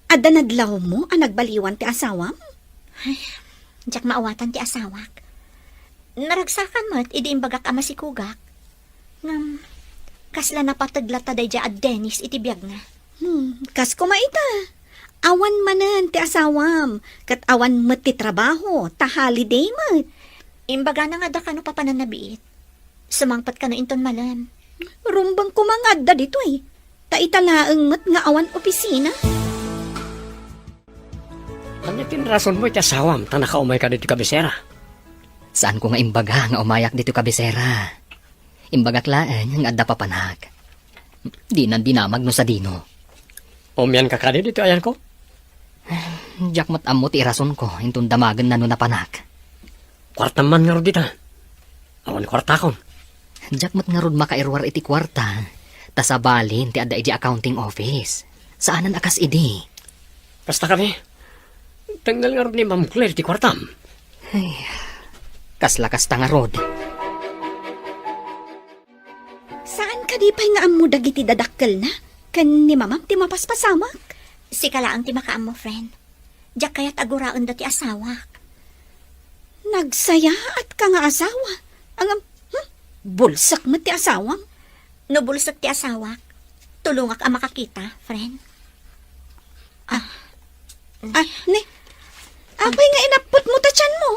ada nadlaw mo ang nagbaliwan ti asawam? Diyak maawatan ti asawak. Naragsakan mo't idi imbagak ama si Kugak. Ngam, kasla napataglata day dya at Dennis iti biyag na. Kas kumaita. Awan manan ti asawam. Kat awan mat ti trabaho. Ta holiday mat. Imbaga na nga da ka no papananabiit. Sumangpat ka no inton malam. Rumbang kumangad da dito eh. Ta italaang mat nga awan opisina. Ano tin rason mo iti asawam ta nakaumay ka dito kabisera? Saan ko nga imbaga nga umayak dito kabisera? Imbagak laan nga adda papanag. Di nan dinamag no sa dino. Umyan ka kadi dito ayan ko? Diyak mat ammo ti irason ko intun damagan na no napanag. Kwarta man nga ro dita. Awan kwarta kon. Diyak mat nga rod makairwar iti kwarta. Ta sa balin ti adda iti accounting office. Saanan akas idi? Kasta kami. Tanggal nga ro ni Ma'am Claire ti kwartam. Kaslakas ta nga rod. Saan ka di pa'y nga amo dagiti dadakkel na? Kan ni mamam ti mapaspasamak? Si kalaang ti makaam mo, friend. Diyak kaya't aguraan da ti asawak. Nagsaya at ka nga asawa. Ang bulsak mo ti asawam. Nubulsak ti asawak. Tulungak ang makakita, friend. Ne? Apay nga inapot mo ta tiyan mo.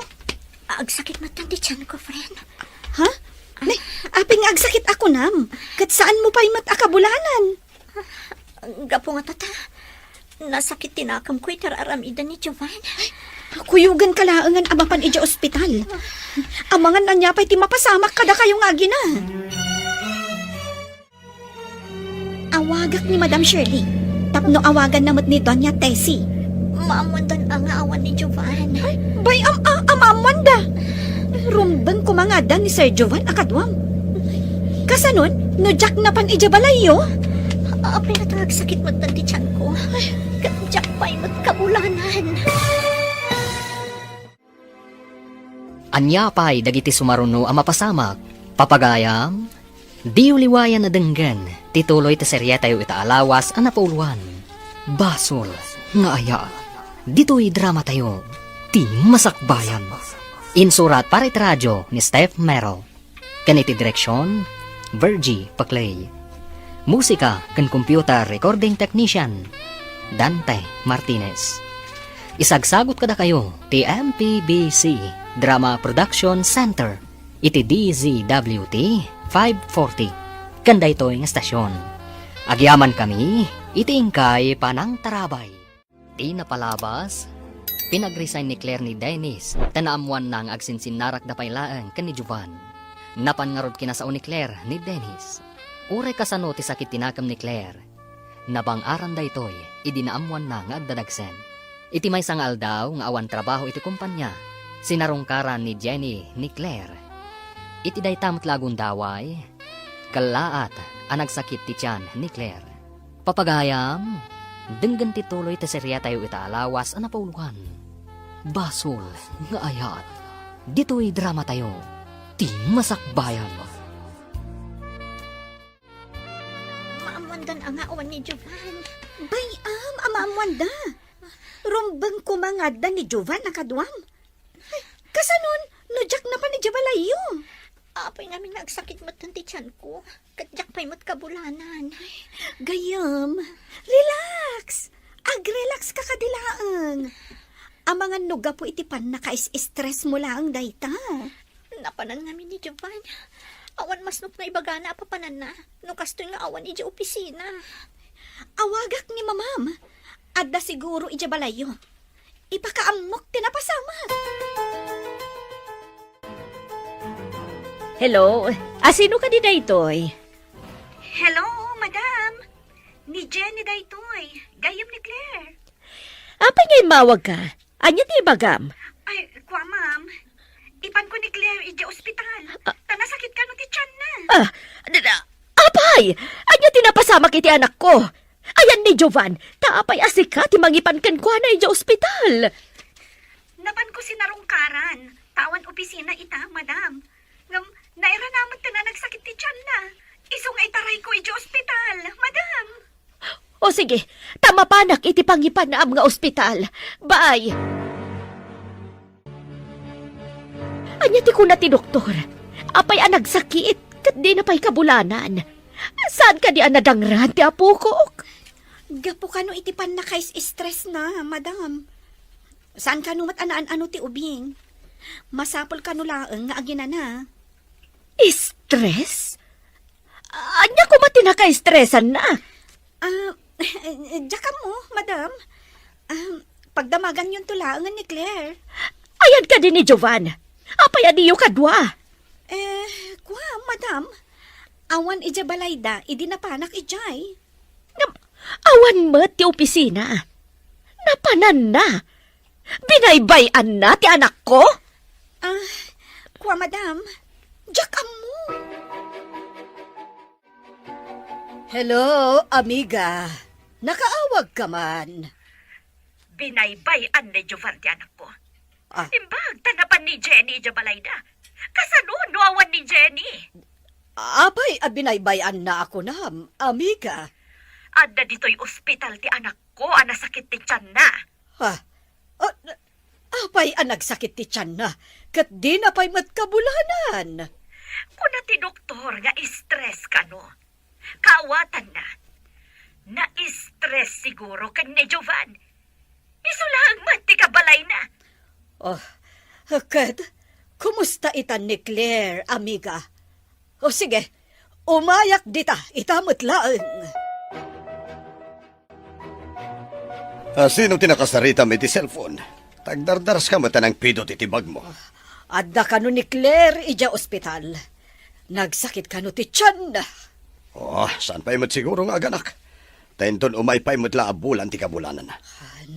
Agsakit matan ti tiyan ko, friend. Ha? Ne? Apay nga agsakit ako nam. Kat saan mo pa'y mat akabulanan? Gapo nga tata. Nasakit tinakam ko itararamidan ni Jovan. Kuyugan kalaangan abapan ija ospital. Amangan na niya pa'y ti mapasamak kada kayong agi na. Awagak ni Madam Shirley. Tapno awagan namot ni Doña Tessie. Maamundan ang awan ni Jovan. Bay amamanda. Rumbang kumangada ni Sir Jovan akadwam. Kasanon, no Jack na pan ija balayo? Apay na talagang sakit mo tanti tiyan ko. Jack pa'y magkabulanan. Anya pa'y dagiti sumaruno ang mapasamak. Papagayam, di uliwayan na denggan. Tituloy ta serya tayo itaalawas ang napauluan. Basol, nga aya. Dito'y drama tayo. Ti Masakbayan. Insurat para iti radyo ni Steph Merrill. Kaniti direksyon, Virgie Paclay. Musika kan computer recording technician, Dante Martinez. Isagsagot kada kayo ti MPBC Drama Production Center iti DZWT 540. Kanda ito yung estasyon. Agyaman kami, iti ingkay panang tarabay. Di napalabas, pinag-resign ni Claire ni Dennis, tanaamuan nang agsinsinarak da pailaan kan ni Jovan. Napangarod kinasao ni Claire ni Dennis. Ure kasano ti sakit tinakam ni Claire. Nabang-aran da ito'y, idinaamuan na nga agdadagsen. Iti may sangal daw nga awan trabaho iti kumpanya, sinarungkaran ni Jenny ni Claire. Iti day tamot lagun daway, kalaat ang nagsakit ti tiyan ni Claire. Papagayam, denggan ti tuloy ti serya tayo itaalawas ang napauluhan. Basol nga ayat, dito'y drama tayo, ti masakbayan. Maamuandan ang awan ni Jovan. Bayam, amamwanda. Rumbang kumangada ni Jovan nakadwam. Kasanon, nujak na pa ni Jabalayo. Apay namin nagsakit mo't ang tiyan ko. Kadyak pa'y mo't kabulanan. Gayam, relax. Ag-relax ka kadilaang. Ang mga nuga po itipan naka-stress mo lang dayta. Napanan namin ni Jovan. Awan mas nup nga ibagana apapanan na. No kastoy nga awan iji opisina. Awagak ni mamam. Adda siguro ija balayo. Ipakaamok tinapasama. Hello? Sino ka di daytoy? Hello, madam. Ni Jenny daytoy. Gayam ni Claire. Apay ngay mawag ka? Anya ti bagam? Ay, kwa ma'am. Ipan ko ni Claire ija ospital. Tanasakit ka no ti tiyan na. Apay! Anya tinapasamak iti anak ko? Ayan ni Jovan, taapay asika ti mangipan kan kwa na ija ospital. Napan ko sinarungkaran. Tawan opisina ita, madam. Ngam, naira naman na nagsakit ti tiyan na. Iso nga itaray ko ija ospital, madam. O sige, tama panak iti pangipan na am nga ospital. Bye! Anya ti kuna ti doktor. Apay ang nagsakit, kat di na pa'y kabulanan. Saan ka di ang nadangran ti apukok? Gapo ka no itipan naka-stress na, madam. Saan ka no matanaan-ano ti ubing? Masapol ka no laeng nga agina na. Stress? Anya ko mati naka-stressan na? Diyan mo, madam. Pagdamagan yung tulaangan ni Claire. Ayan ka din ni Jovan. Apay adiyo kadwa. Kwa, madam. Awan ija balayda, idi napanak ijay. Awan mo ti opisina. Napanan na. Binaybayan na ti anak ko? Kwa, madam. Diyan mo. Hello, amiga. Nakaawag ka man. Binaybayan ni Jovan ti anak ko. Ah. Imbag, tanapan ni Jenny ija balayda. Kasano, nuawan ni Jenny. Apay, binaybayan na ako na, amiga. Adda dito'y ospital ti anak ko, anasakit ti tiyan na. Ha? Apay, nagsakit ti tiyan na. Kat di na pa'y matkabulanan. Kuna ti doktor nga stress ka no. Kaawatan na. Na-stress siguro kan ni Jovan. Iso lang ti kabalay na. Oh, kat, kumusta itan ni Claire, amiga? O sige, umayak dita, itamot laeng. Sino tinakasarita may ti cellphone? Tagdardaras ka mata ng pidot itibag mo. Adda ka no ni Claire ija ospital. Nagsakit ka no ti tiyan na. Saan pa'y mo't siguro nga aganak? Tainton umay pa'y mo't laabulan ti kabulanan.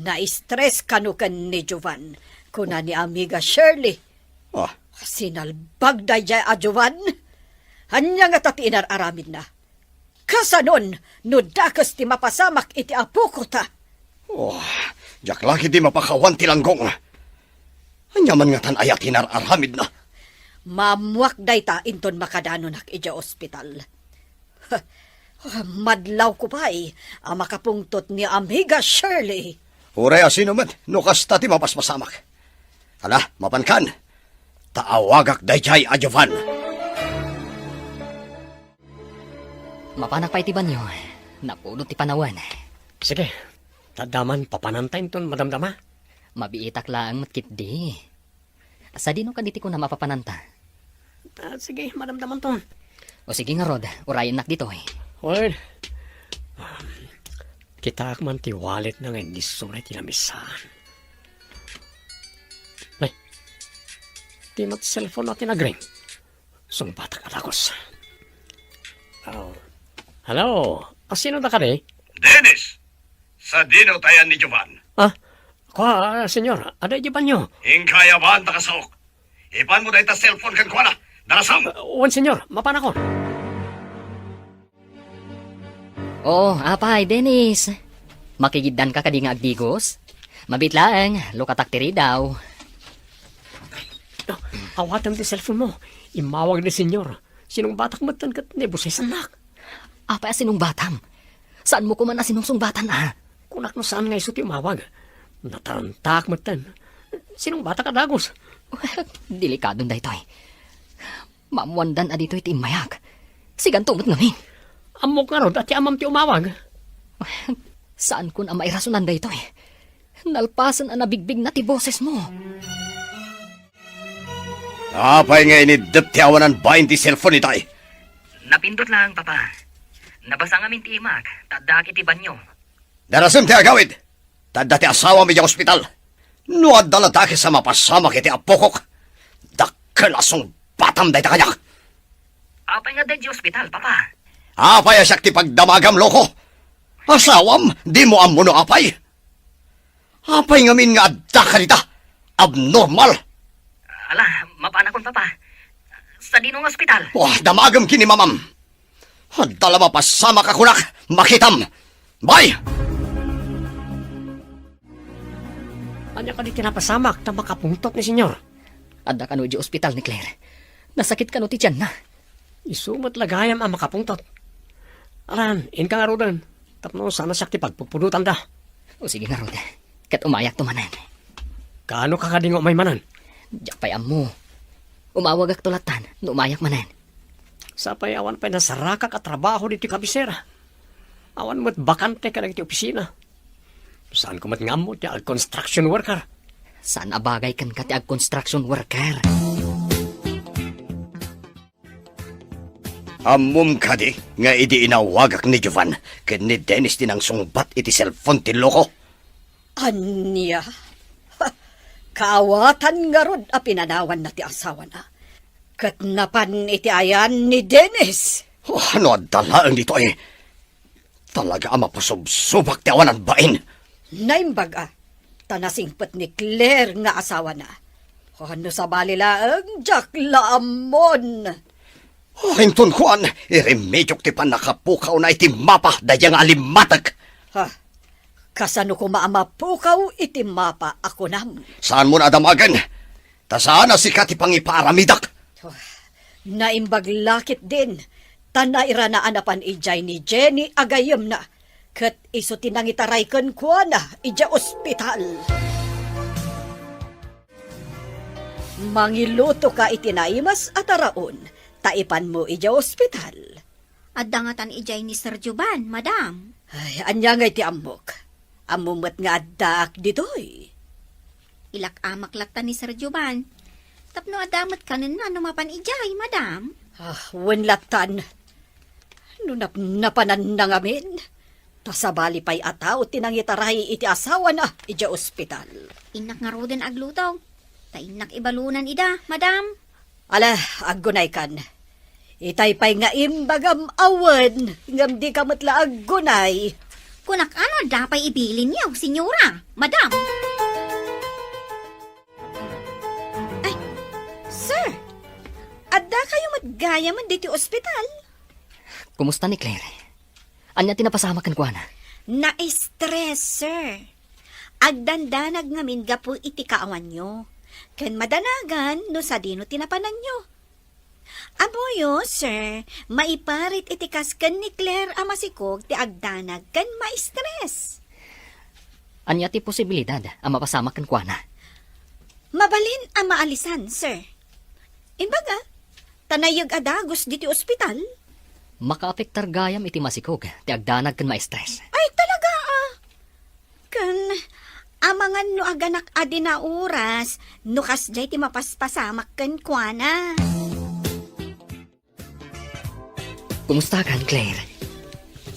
Na-stress ka no kan ni Jovan. Kuna ni amiga Shirley. Sinalbag da ya a Jovan. Hanya nga tatiinar aramid na. Kasanon, no dakas ti mapasamak iti apo ko ta. Jak laki di mapakawan ti langgong. Hanya man nga tan ayat hinar aramid na. Mamuak day ta inton makadano nak ija ospital. Madlaw ko pa'y makapungtot ni amiga Shirley. Uray asino man, no kasta ti mapaspasamak. Ala, mapankan. taawagak dayjay a Jovan. Mapanak pa iti banyo. Napulot ti panawan. Sige, tadaman papanantayin ton madamdama. Mabiitak lang matkit di. Sa dino ka diti ko na mapapananta. Sige, madamdaman ton. O sige nga Rod, urayan nak dito eh. Well, kita man ti wallet na ngayon disunay tinamisan. Ay, ti mat cellphone natin nagring. Sumbatak atagos. Oh. Hello, sino na ka rin? Dennis! Sa dino tayan ni Jovan. Senyor, ada di ba nyo? Hingkaya ba ang takasaok? Ipan mo dahil ta cellphone kan kuha na. Darasam! Wan senyor, mapanakon. Oh, apay, Dennis. Makigiddan ka kadi nga agdigos? Mabit lang, lukatak-tiri daw. Awatan ti cellphone mo. Imawag ni senyor. Sinong batak matan kat neboses anak. Apay, asinong batam? Saan mo kuman asinong sungbatan ah? Kunak no saan nga iso ti umawag. Natarantak matan. Sinong batak adagos? Delikadong da ito eh. Mamuandan adito iti mayak. Sigan tumot ngamin. Amok nga rod at amam ti umawag. Saan kun ang mairasunan da ito eh? Nalpasan ang nabigbig na ti boses mo. Apay nga inidip ti awanan bayin ti cellphone itay. Napindot lang, Papa. Nabasa ngamin ti imak, tadak iti banyo. Darasam ti agawid. Tadda ti asawa mi di ospital. No adala daki sa mapasama kiti apokok. Dakkel asong batam day takanyak. Apay nga di ospital, Papa. Apay asyak ti pagdamagam loko. Asawam, di mo amuno apay. Apay ngamin nga adda ka rita. Abnormal. Ala, mapanakon, Papa. Sa dinong ospital. Wah, damagam kini mamam. Adala mapasama ka kunak. Makitam. Bye! Anya ka di tinapasamak na makapungtot ni senyor. Adda ka no di ospital ni Claire. Nasakit ka no ti tiyan na. Isumat lagayam ang makapungtot. Aran, in ka nga rodan. Tapno sana siya ti pagpupudutan da. O sige nga, Rod. Kat umayak tumanan. Kaano ka kadingo may manan? Diyak pa'y mo. Umawag ak tulatan, no umayak manan. Sa payawan pa'y nasarakak at trabaho dito kabisera. Awan mo't bakante ka lang iti opisina. Saan ko mat nga mo ti construction worker? Saan abagay kan ka ti ag construction worker? Amum ka di, nga idi inawagak ni Jovan, ken ni Dennis din ang sungbat iti cellphone ti loko. Anya? Kaawatan nga rod a pinanawan na ti asawa na. Katnapan iti ayan ni Dennis. Oh, ano adala ang dito eh. Talaga ang mapasubsubak ti awanan bain. Naimbaga, tanasingpet ni Claire nga asawa na. Ano sa balilaang Jack Laamon. Oh, hinton kuan, iremedyo ti panakapukaw na iti mapa dayang alimatag. Ha? Kasano ko maamapukaw iti mapa ako nam. Saan mo na adamagan? Ta saan na si Kati pangiparamidak? Naimbaglakit din. Tanaira na anapan ijay ni Jenny agayem na. Kat iso tinangitaray kan kuha na ija ospital. Mangiluto ka itinaimas at araon. Taipan mo ija ospital. Adangatan ijay ni Sir Juban, madam. Ay, anya nga iti amok. Amumat nga addaak ditoy. Ilak amak laktan ni Sir Juban. Tapno adamat kanin na numapan ijay, madam. Wenlatan. Napanan na ngamin. Tasabali pa'y ataw tinangitaray iti asawa na ija ospital. Inak nga roden aglutaw. Tainak ibalunan ida, madam. Ala, aggunay kan. Itay pa'y nga imbagam awan. Ngam di ka matla aggunay. Kunak ano dapay ibilin niyo, senyora, madam. Ay, sir. Adda kayo matgaya man dito ospital? Kumusta ni Claire? Anya tinapasamakan ko na? Na-stress, sir. Agdandanag ngamin gapu iti kaawan nyo. Ken madanagan no sa dino tinapanan nyo. Aboyo, sir, maiparit iti kasken ni Claire amasikog ti agdanag ken ma-stress. Anya ti posibilidad ang mapasamakan ko na? Mabalin ang maalisan, sir. Imbaga, tanayag adagos diti ospital. Makaapektar gayam iti masikog, ti agdanag kan ma-stress. Ay, talaga Kan, amangan no aganak adi na oras, no kasjay ti mapaspasamak kan kuana. Kumusta kan, Claire?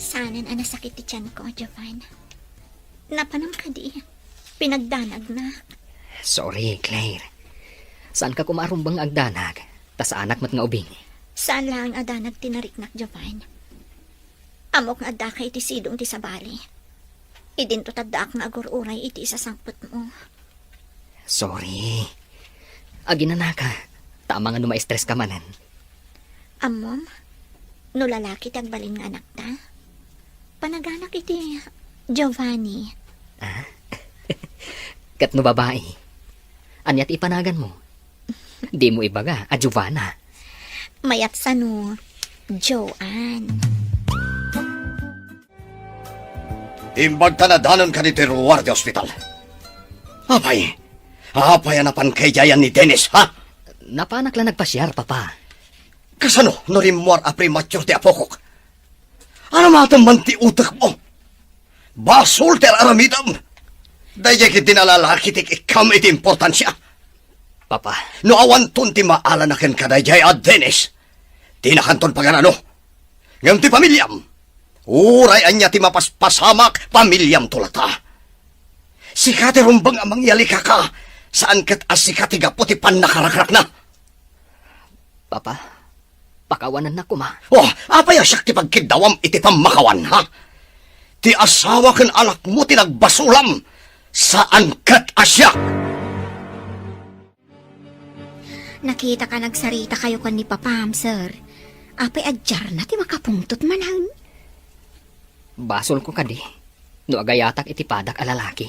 Sanan ang nasakit ti tiyan ko, Jovan. Napanam ka di. Pinagdanag na. Sorry, Claire. Saan ka kumarumbang agdanag? Tas anak mat nga ubing. Saan lang adanag tinariknak, Jovan? Amok nga adda ka iti sidong ti sabali. Idinto taddaak nga agururay iti isasangpot mo. Sorry. Agina ka. Tama nga numa-stress ka manan. Amom, no lalaki tagbalin nga anak ta. Panaganak iti Giovanni. Kat no babae. Anyat ipanagan mo. Di mo ibaga, a Giovanna. Mayat sa no, Joanne. Imbag tanadanon ka ni Teruarte Hospital. Apay anapan kay Jayan ni Dennis, ha? Napanak lang nagpasyar, papa. Kasano, no rimuar a premature ti apokok? Ano matang manti utak mo? Basol ter aramidam. Daya kit dinalalaki tik ikam iti importansya. Papa, No awan ton ti maala na ken kadayjay at Dennis. Tinakanton paganano. Ngam ti pamilyam. Uray anya ti mapaspasamak pamilyam tulata. Sikati rumbang amang yalika ka. Saan kat asikati gapo ti panakarakrak na. papa, pakawanan na ko, ma. Oh, apaya siya ti pagkidawam iti pamakawan, ha? Ti asawa ken alak mo ti nagbasulam. Saan kat asyak? Nakita ka nagsarita kayo kan ni Papam, sir. Apay adjar na ti makapungtot manan. Basol ko kadi. No agayatak iti padak a lalaki.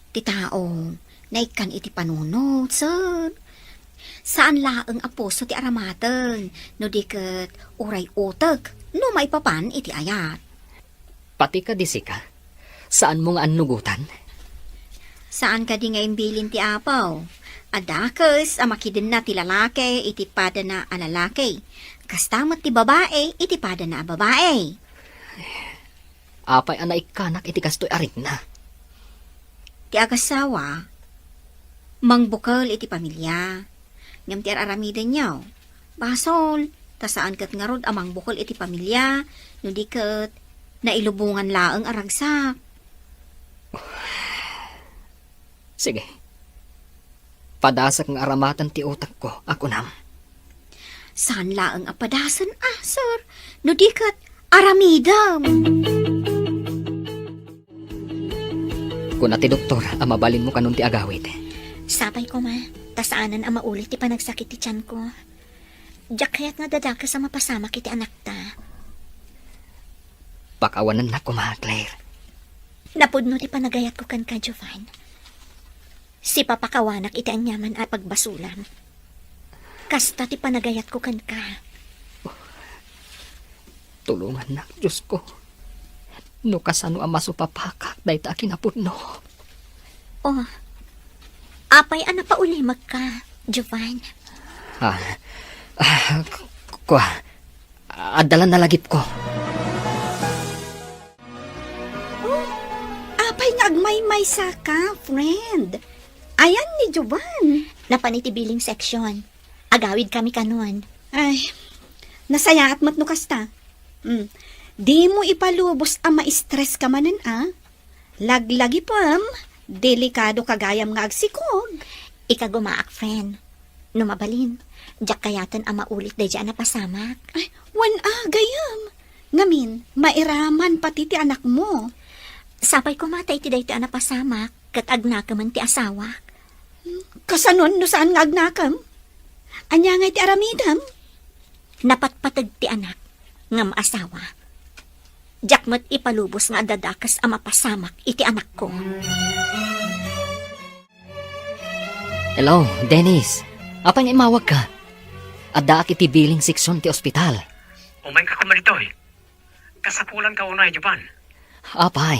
Ti tao, naikan iti panunot, sir. Saan laang aposo ti aramaten, no diket uray utag, no maipapan iti ayat. Pati ka disika. Saan mo nga anugutan? Saan ka di nga imbilin ti apaw? Adakes, amakidin na ti lalaki, itipada na a lalaki. Kastamat ti babae, itipada na a babae. Apay anay kanak iti kastoy arik na. Ti agasawa, mangbukal iti pamilya. Ngam ti aramidan niyaw. Basol, tasaan kat nga rod amang bukol iti pamilya, no di kat nailubungan laang aragsak. Sige. Padasak ng aramatan ti utak ko, ako nam. Saan laang apadasan sir? No di kat aramidam. Kung ati doktor, amabalin mo kanun ti agawit. Sapay ko ma, tasaanan ang maulit ti panagsakit ti tiyan ko. Diyak kaya't nga dadaka sa mapasamak iti anak ta. Pakawanan na ko, ma, Claire. Napudno ti panagayat ko kan ka, Jovan. Si papakawanak iti anyaman at pagbasulan. Kasta ti panagayat ko kan ka. Tulungan na, Diyos ko. No kasano ang masupapakak, dahi ta kinapudno. Oh, apay ana pa ulimag ka, Jovan. Kwa, adalan na lagip ko. Apay nga agmay-may sa ka, friend. Ayan ni Jovan. Napanitibiling seksyon. Agawid kami kanon. Ay, nasaya at matnukas ta. Di mo ipalubos ang ma-stress ka manan, Laglagi pam, delikado kagayam nga agsikog. Ikagumaak, friend. Numabalin, diyak kayatan ang maulit da dyan na pasamak. Ay, gayam. Ngamin, mairaman pati ti anak mo. Sapay ko matay ti day ti anak pasamak, kat agnakaman ti asawak. Kasanon no saan nga agnakam? Anya nga ti aramidam? Napatpatag ti anak, ngam asawa. Jakmat ipalubos nga dadakas ang mapasamak iti anak ko. Hello, Dennis. Apa nga imawag ka? Addaak iti billing seksyon ti ospital. Umay ka kumalito eh. Kasapulan ka unay, Japan. Apay.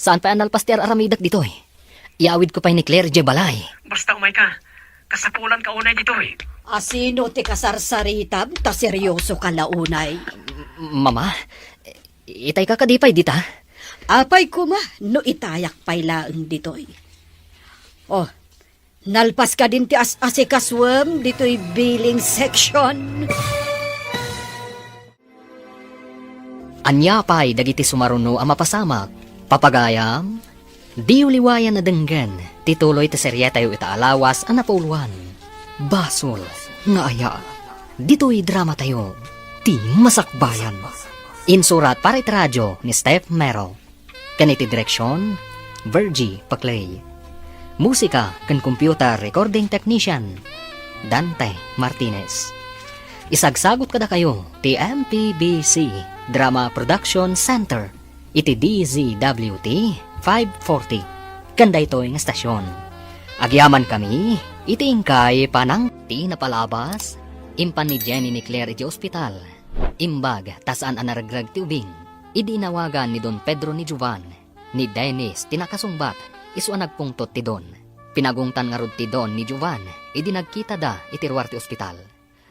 Saan pa analpas ti aramidak dito? Iawid ko pa ni Claire je balay. Basta umay ka. Kasapulan ka unay dito eh. Asino ti kasarsaritam, ta seryoso ka launay. Mama, itay ka kadipay dita. Apay kuma, no itayak pay laeng ditoy. Oh, nalpas ka din ti asikaswam ditoy billing section. Anya pay dagiti sumaruno ang mapasamak. Papagayam, di uliwayan na denggan, tituloy ta serya tayo itaalawas ang napauluan. Basol, nga aya, dito'y drama tayo, ti masakbayan. Insurat para radyo ni Steph Mero. Kaniti direksyon, Virgie Paclay. Musika kan computer recording technician, Dante Martinez. Isagsagot kada kayo, ti MPBC Drama Production Center, iti DZWT 540. Kanda ito yung estasyon. Agyaman kami, iti ingkay panang ti napalabas, impan ni Jenny ni Claire iti ospital. Imbag, tasaan anaragrag ti ubing. Idi inawagan ni Don Pedro ni Jovan, ni Dennis tinakasungbat, isu nagpungtot ti Don. Pinagungtan nga rod ti Don ni Jovan, idi nagkita da iti ruwar ti ospital.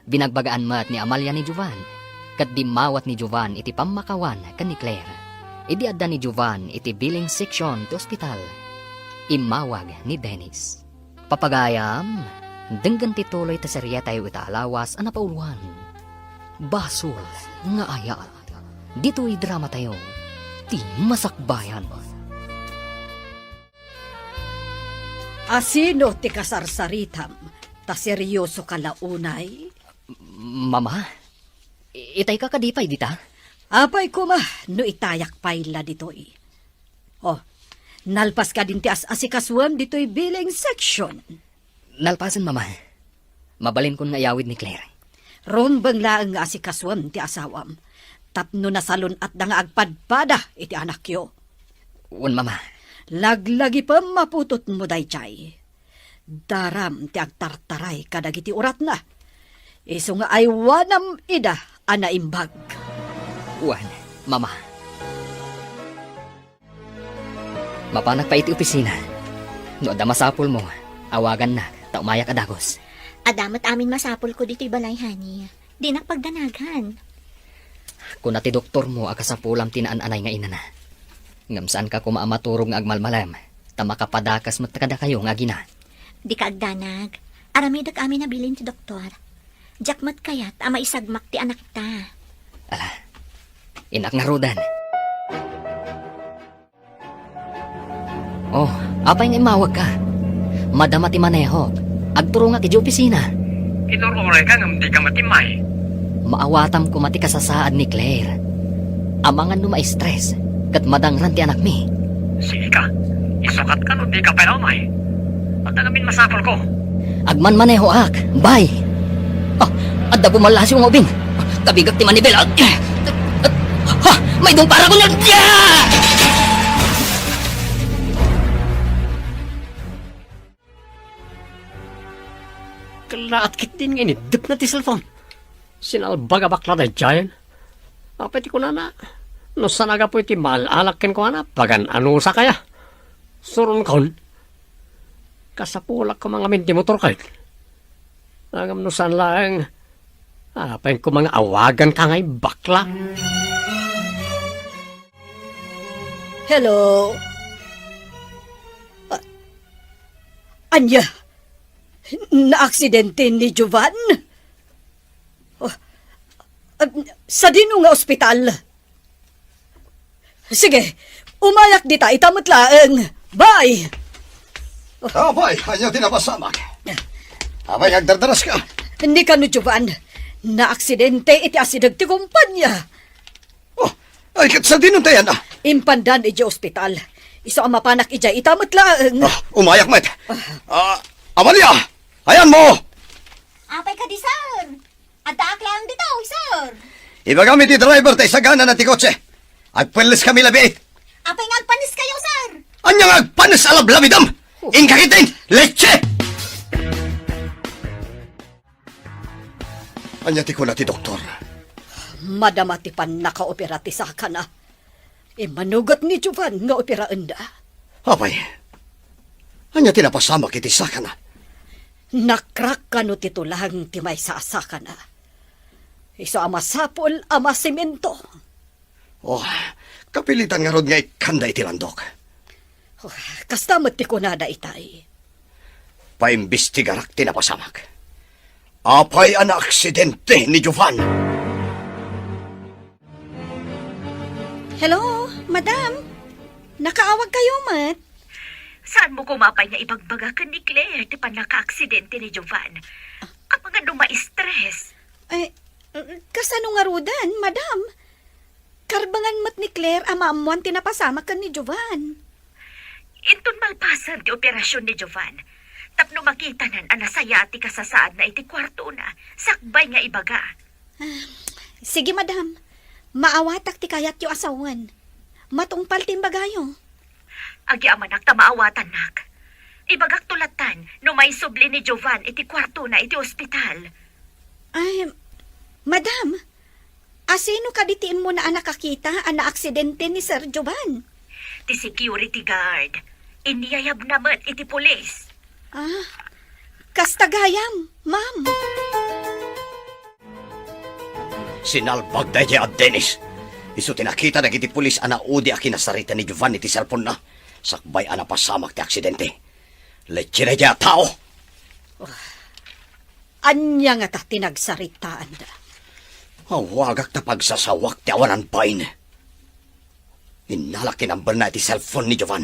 Binagbagaan mat ni Amalia ni Jovan, kat dimawat ni Jovan iti pamakawan kan ni Claire. Idi adda ni Jovan iti billing section ti ospital. Imawag ni Dennis. Papagayam, denggan ti tuloy ta serya tayo itaalawas ang napauluan. Basol, nga aya, dito'y drama tayo, ti masakbayan. Asino ti kasarsaritam, ta seryoso ka launay. Mama, itay ka kadipay dita? Apay kuma, no itayak pay la ditoy. Oh, nalpas ka din ti asikaswam dito'y billing section. Nalpasan, mama. Mabalin kon nga yawid ni Claire. Rombang laang nga asikaswam ti asawam. Tapno na salon at nga agpadpada iti anak yo. Un, mama. Laglagi pa maputot mo daychay. Daram ti agtartaray kadagiti urat na. Iso nga ay wanam ida anaimbag. Uwan, mama. Mapanak pa iti opisina. No da masapul mo, awagan na, taumaya ka dagos. Adamat amin masapol ko dito'y balay, honey. Di nakpagdanagan. Kung nati doktor mo, akasapulam tinaan-anay nga ina na. Ngamsaan ka kumaamaturog nga agmalmalam, tamakapadakas matakada kayo nga gina. Di ka agdanag. Aramidag amin nabilin ti doktor. Jakmat kayat, ama isagmak ti anak ta. Ala, inak nga rodan. Oh, apay nga imawag ka. Madama ti maneho. Agturo nga ti opisina. Inururay ka ngam di ka matimay. Maawatam ko mati kasasaad ni Claire. Amangan no ma-stress, kat madangran ti anak mi. Sige ka, isukat ka no di ka palamay. At namin masapol ko. Agman maneho ak, bye. Ah, adda bumalasi yung ubing. Kabigak ti manibel. Ha, may dong para ko na. Kalaat kit din nga inidip na ti cellphone. Sinalbaga bakla na dyan. Apet ko na. No sanaga po iti malalakin ko na. Pagan ano sa kaya. Surun kon. Kasapulak ko mga minti motor kayo. Nagam no san lang. Apain ko mga awagan ka ngay bakla. Hello? Anya? Na-aksidente ni Jovan? Oh, sa dino nga ospital? Sige, umayak dita, itamot laeng. Bye! Abay, kanya tinapasamak. Abay, agdardaras ka. Hindi ka no, Jovan. Na-aksidente iti asidag ti kumpanya. Oh, ay kat sa dinon tayo na. Impandan iti ospital. Iso ang mapanak ija, itamot laeng. Umayak, met. Amalia, ayan mo. Apay ka di, sir. Adaak lang dito, sir. Iba kami ti driver tayo sa gana na ti kotse. Agpilis kami labi. Apay nagpanis kayo, sir. Anyang agpanis alablabidam. Ingkakitin, leche! Anya ti ko na ti doktor. Madamati pan naka-opera ti saka na. Manugot ni Jovan nga opera enda. Apay, anya tinapasama kiti saka na. Nakrak ka no titulang ti may sasaka na. Iso ama sapol, ama simento. Oh, kapilitan nga rod nga ikanda iti landok. Oh, kastamot ti kunada itay. Paimbestigarak tinapasamak. Apay ang aksidente ni Jovan. Hello, madam. Nakaawag kayo, mat? Saan mo kumapay nga ibagbaga ka ni Claire ti panaka-aksidente ni Jovan? Ang mga ma-stress. Ay, kasano nga rudan, madam? Karbangan mat ni Claire amaamuan tinapasama ka ni Jovan. Inton malpasan ti operasyon ni Jovan. Tapno makita nan anasaya ti kasasaad na iti kwarto na. Sakbay nga ibaga. Sige, madam. Maawatak ti kayat yu asawan. Matungpal timbagayo. Agi amanak ta maawatan nak. Ibagak tulatan no may subli ni Jovan iti kwarto na iti ospital. Ay, madam. Asino ka ditiin mo na anak kakita ang aksidente ni Sir Jovan? Ti security guard. Iniyayab naman iti pulis. Ah, kastagayam, ma'am. Sinalbag da niya at Dennis. Iso tinakita na kiti pulis ana udi a kinasarita ni Jovan iti cellphone na. Sakbay ana pasamak ti aksidente. Leche na niya tao. Anya nga ta tinagsaritaan da. Awagak ta pagsasawak ti awanan pain. Inalak tinamber na iti cellphone ni Jovan.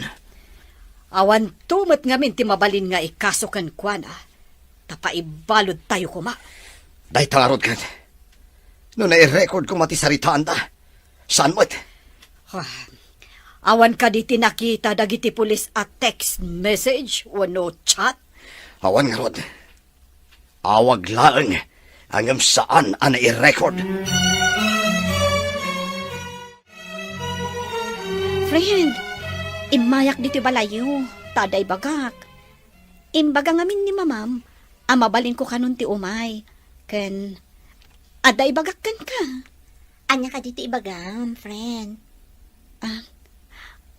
Awan tumot ngamin ti mabalin nga ikasukan kwa na. Tapaibalod tayo kuma. Day tangarod kat. No na-record ko matisaritaan ta. Saan mo't? Awan ka di tinakita dagiti pulis at text message o no chat. Awan nga rod. Awag laeng hanggang saan ang i-record. Friend, imayak dito balayo, taday bagak. Imbaga ngamin ni mamam, amabalin ko kanun ti umay. Ken, aday bagak kan ka. Anya ka dito ibagam, friend.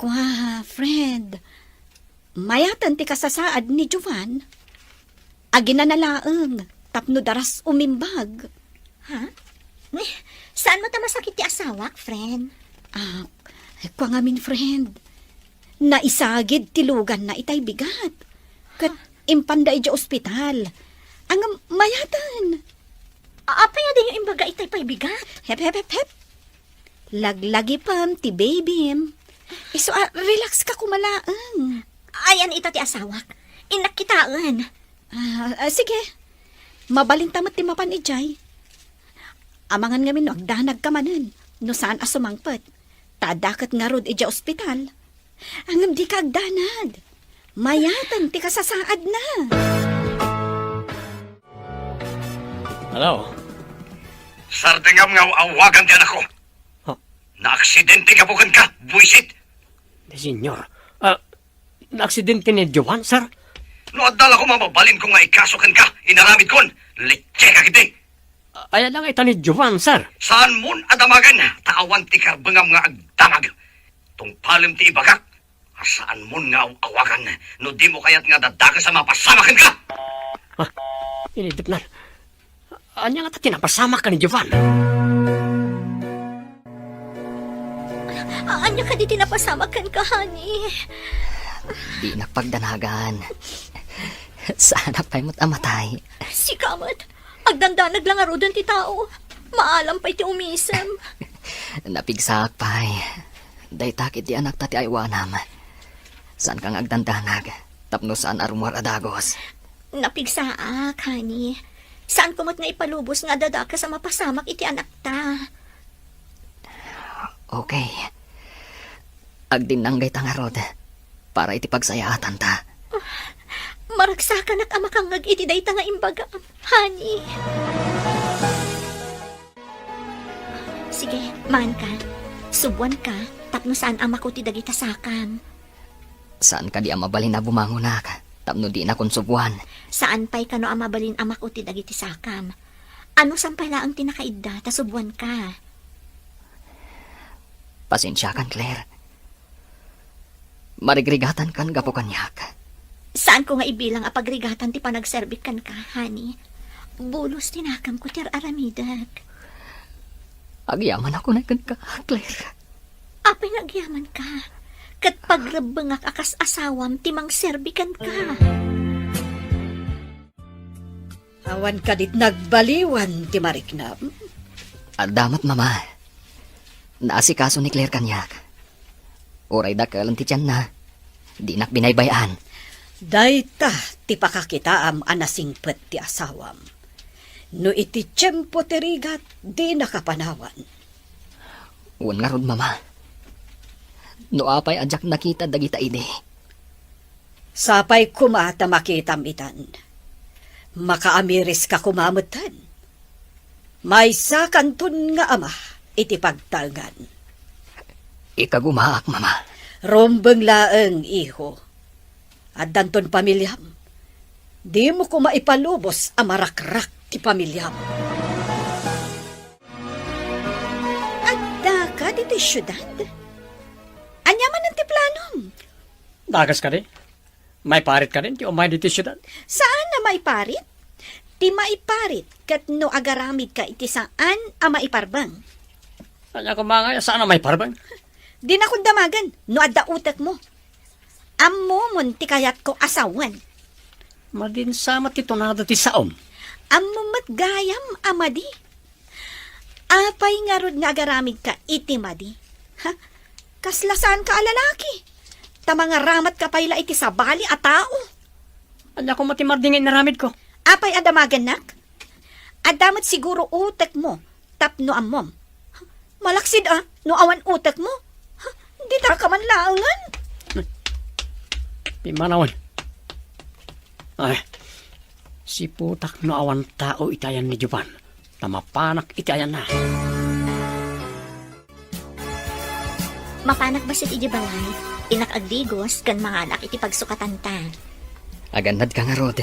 Kwa, friend. Mayatan ti kasasaad ni Jovan. Agi na nalaeng, tapno daras umimbag. Ha? Saan mo ta masakit ti asawak, friend? Kwa ngamin, friend. Naisagid tilugan na itay bigat. Kat impanda ija ospital. Ang mayatan. Apa ya din yung imbaga itay paibigat? Hep, hep, hep, hep. Laglagi pam ti baby. Iso, relax ka kumalaang. Ayan ita ti asawak. Inakitaan. Sige. Mabalin tamat ti mapan ijay. Amangan ngamin no, agdanag ka manan. No saan asumangpet. Tadakat nga rod ija ospital. Angam di ka agdanag. Mayatan ti kasasaad na. Hello? Sardingam nga awagan ti anak ko. Huh? Na-aksidente ka bukan ka, buisit. Senyor, na-aksidente ni Jovan, sir? No adala ko mababalin ko nga ikasukan ka, inaramid kon. Leche ka kiti. Ayan lang ito ni Jovan, sir. Saan mon adamagan? Taawan ti karbangam nga agdamag. Tungpalim ti ibagak. Saan mon nga awagan? No di mo kayat nga dadaka sa mapasamakan ka. Inidip na. Anya nga ta tinapasama ka ni Jovan? Anya ka di tinapasamakan ka, honey? Di nakpagdanagan. Sana pa'y mo't amatay. Si Kamat, agdandanag lang arudan ti tao. Maalam pa iti umisem. Napigsaak pa'y. Day takit di anak tati aywanam. Saan kang agdandanag? Tapno saan arumar adagos? Napigsaak, honey. Saan kumot nga ipalubos nga dadaka sa mapasamak iti anak ta? Okay. Agdinanggay tangarod. Para iti pagsayaatan ta. Maragsakan at amakangag iti dayta nga imbaga, honey. Sige, man ka. Subuan ka. Tapno saan ama ko ti dagita sakam. Saan ka di amabalin na bumangunak? Tapno di na konsubuan. Saan pa'y kano amabalin amak ko ti dagiti sakam? Ano sampay laang tinakaidda, ta subuan ka? Pasensya kan, Claire. Marigrigatan kan gapo kanyak. Saan ko nga ibilang a pagrigatan ti panagserbikan ka, honey? Bulos tinakam ko ti aramidag. Agyaman ako na ka, Claire. Apay nagyaman ka. Kat pagrabangak akas asawam timang serbikan ka. Awan ka dit nagbaliwan ti mariknam. Damat, mama. Naasikaso ni Claire kanyak. Oray dakalan ti tiyan na. Di nak binaybayan. Dayta ti pakakitaam anasingpet ti asawam. No iti tiyempo ti rigat, di nakapanawan. Uwan nga rod, mama. No apay adyak nakita dagita ide. Sapay kumata makitam itan. Makaamiris ka kumamutan. May sakantun nga ama iti pagtalgan. Ikagumaak, mama. Rombeng laeng iho. At danton pamilyam. Di mo ko maipalubos amarakrak ti pamilyam. Adda ka dito syudad. Anyaman ang tiplanom. Dagas ka din. May parit ka din, ti umay dito syudad. Saan na maiparit? Ti maiparit kat no agaramid ka iti saan a maiparbang. Kanya ko mga saan na may parbang? Di na kong damagan no adda utak mo. Ammo mon ti kayat ko asawan. Madinsamat ti tonado ti saom. Ammo matgayam amadi. Apay nga rod nga agaramid ka iti madi. Ha? Kaslasaan ka alalaki. Tamang ramat ka payla iti sabali a tao. Kanya ko matimardingin na ramid ko. Apay adamagan nak? Adamat siguro utak mo, tapno ammom. Malaksid no awan utak mo. Di ta ka man laangan. Di manawan. Ay, si putak no awan tao itayan ni Juban. Tamapanak itayan na. Mapanak ba si ti balay? Inak agdigos kan mga anak iti pagsukatan ta. Aganad ka nga rod.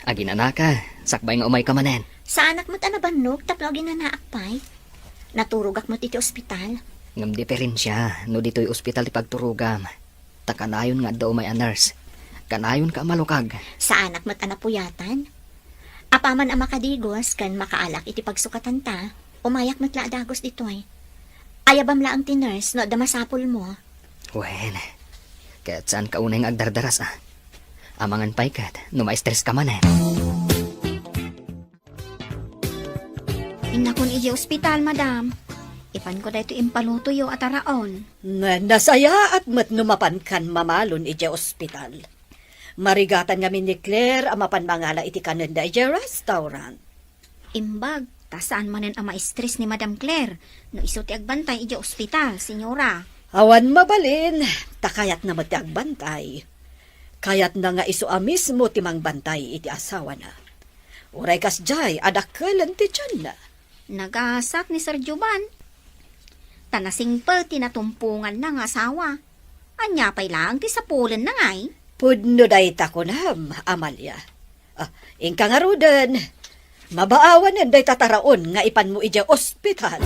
Aginana ka, sakbay nga umay ka manen. Sa anak mo't anabanok tapno ginanaakpay. Naturugak mo ti ospital. Ngam diferensya, no dito'y ospital ti pagturugam. Takanayon nga daw may a nurse. Kanayon ka malukag. Sa anak mo't anapuyatan. Apaman ang makadigos kan makaalak iti pagsukatan ta. Umayak mo't laadagos dito'y. Ayabam la ang tinurse no damasapol mo. Wen, kaya't saan ka unay nga agdardaras Amangan pa'y kat, no ma-stress ka manen. Inakon iji ospital, madam. Ipan ko dahito impalutuyo at araon. Nasaya at matnumapan kan mamalon iti ospital. Marigatan kami ni Claire ang mapanmangala iti kananda iti restaurant. Imbag, tasaan manen ang ma-stress ni Madam Claire no iso ti agbantay iji ospital, senyora. Awan mabalin, takayat na mati agbantay. Kayat na nga iso mismo timang bantay iti asawa na. Uray kas jay, adakalan ti tiyan na. Nagasak ni Sir Juban. Tanasing pa tinatumpungan ng asawa. Anya pa'y lang ti sapulan na ngay. Pudno day takunam, Amalia. Ingka nga rudan. Mabaawan yan day tataraon nga ipan mo ija ospital.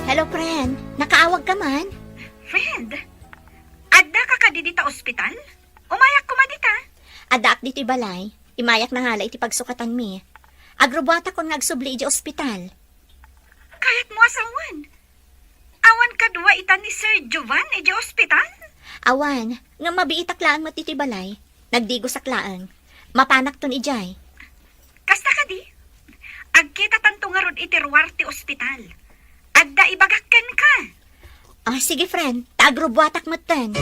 Hello, friend. Nakaawag ka man? Friend, adda ka ka dita ospital? Umayak ko madita. Adak dito balay. Imayak na hala iti pagsukatan mi. Agrobata ko nga agsubli iti ospital. Kahit mo asawan. Awan ka duwa ita ni Sir Jovan iti ospital? Awan, nga mabiitaklaan mo titi balay. Nagdigo sa klaan. Mapanak ton ijay. Kasta ka di? Agkita tanto nga rod iti ruwar ti ospital. Adda ibagakkan ka. Sige friend, tagrobwatak mo ten.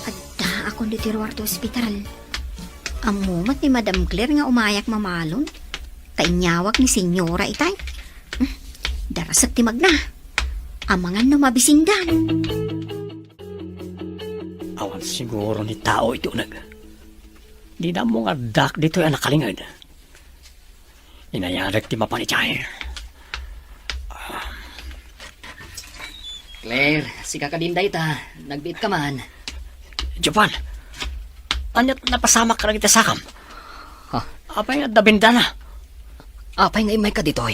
Adda akong ditiruar to ospital. Amumat ni Madam Claire nga umayak mamalon. Kainyawak ni senyora itay. Darasat ti magna. Amangan no mabisindan. Awan siguro ni tao ito nag. Di na mo nga dak dito yung nakalingad. Inayarak ti mapanichay. Claire, si kakadinday ta. Nagbiit ka man. Japan, anyat napasama ka na kita sakam. Ha? Apay nga dabinda na. Apay nga imay ka ditoy.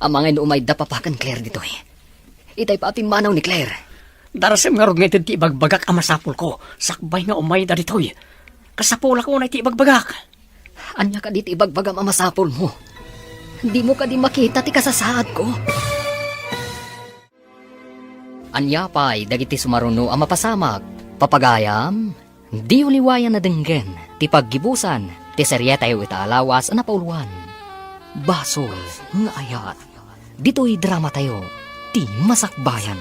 Amangay no umay dapapakan Claire ditoy. Itay pa ating manaw ni Claire. Darasem nga rod nga iti ibagbagak ang masapul ko. Sakbay nga umay da ditoy. Kasapula ko na iti ibagbagak. Anya ka dit ibagbagam ang masapol mo. Di mo ka di makita ti kasasaad ko. Anya pa'y dagiti sumaruno ang mapasamag. Papagayam, di uliwayan na denggen. Ti paggibusan, ti seryeta yu itaalawas ang napauluan. Basol, nga ayat. Dito'y drama tayo, ti masakbayan.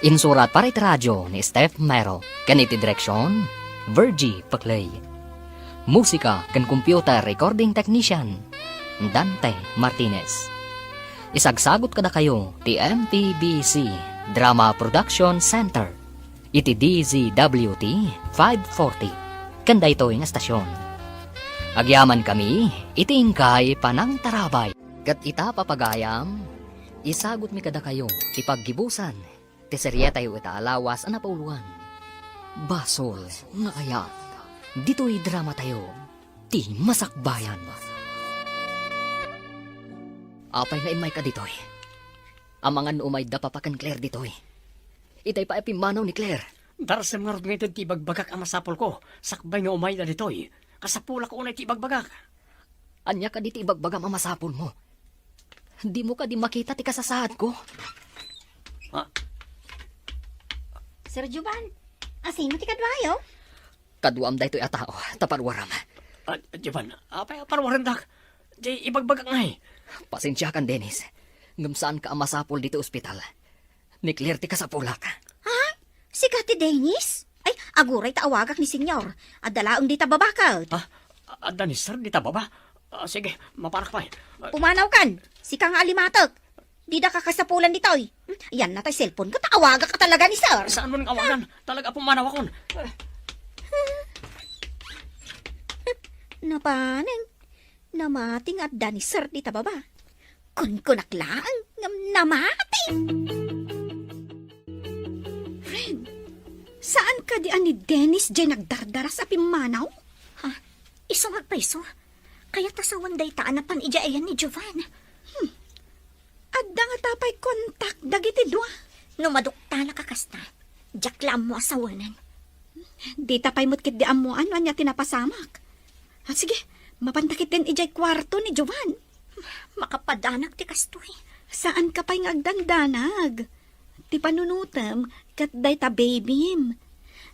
Insurat para iti radyo ni Steph Mero. Kaniti direksyon, Virgie Paclay. Musika kan computer recording technician, Dante Martinez. Isagsagot kada kayo ti MPBC Drama Production Center. Iti DZWT 540. Kanda ito yung estasyon. Agyaman kami, itingkay panang tarabay. Kat ita papagayam, isagot mi kada kayo ti paggibusan. Ti seryeta yu itaalawas ang napauluan. Basol, nga ayat. Dito'y drama tayo, ti masakbayan. Apay nga imay ka dito'y. Ang mga nuumay da papakan Claire dito'y. Itay pa epimanaw ni Claire. Darasem nga rod nga iti ibagbagak ang masapul ko. Sakbay nga umay da ditoy. Kasapula ko na iti ibagbagak. Anya ka diti ibagbagam ang masapol mo. Di mo ka di makita ti kasasaad ko. Sir Juban, asino ti kadwayo? Kaduam da ito'y atao, taparwaram. Japan, apay parwaran dak. Di ibagbagak nga eh. Pasensya kan, Dennis. Ngam saan ka ang masapol dito ospital? Ni Claire ti kasapulak. Ha? Si Kati Dennis? Ay, aguray taawagak ni senyor. Adalaong di tababakaw. Danis, sir, di ta ba ba? Sige, maparak pa eh. Pumanaw kan. Si kang alimatok. Di da kakasapulan ditoy. Yan na tay cellphone ko. Taawagak ka talaga ni sir. Saan mo nang awagan? Talaga pumanaw akon. Napaning. Namating at da ni sir di tababa. Kunkunaklaan. Namating. Friend, saan ka di ani Dennis jay nagdardara sa pimanaw? Ha? Iso magpaiso. Kaya tasawan day taan na panidya ayan ni Jovan. Adda nga tapay kontak dagiti dua. Numadukta na kakasta. Jaklam mo asawanan. Di tapay mutkit di amuan anya tinapasamak. Sige, mapantakit din ijay kwarto ni Jovan. Makapadanak ti kastoy. Saan ka pa'y ngagdandanag? Ti panunutam, kat day ta babym.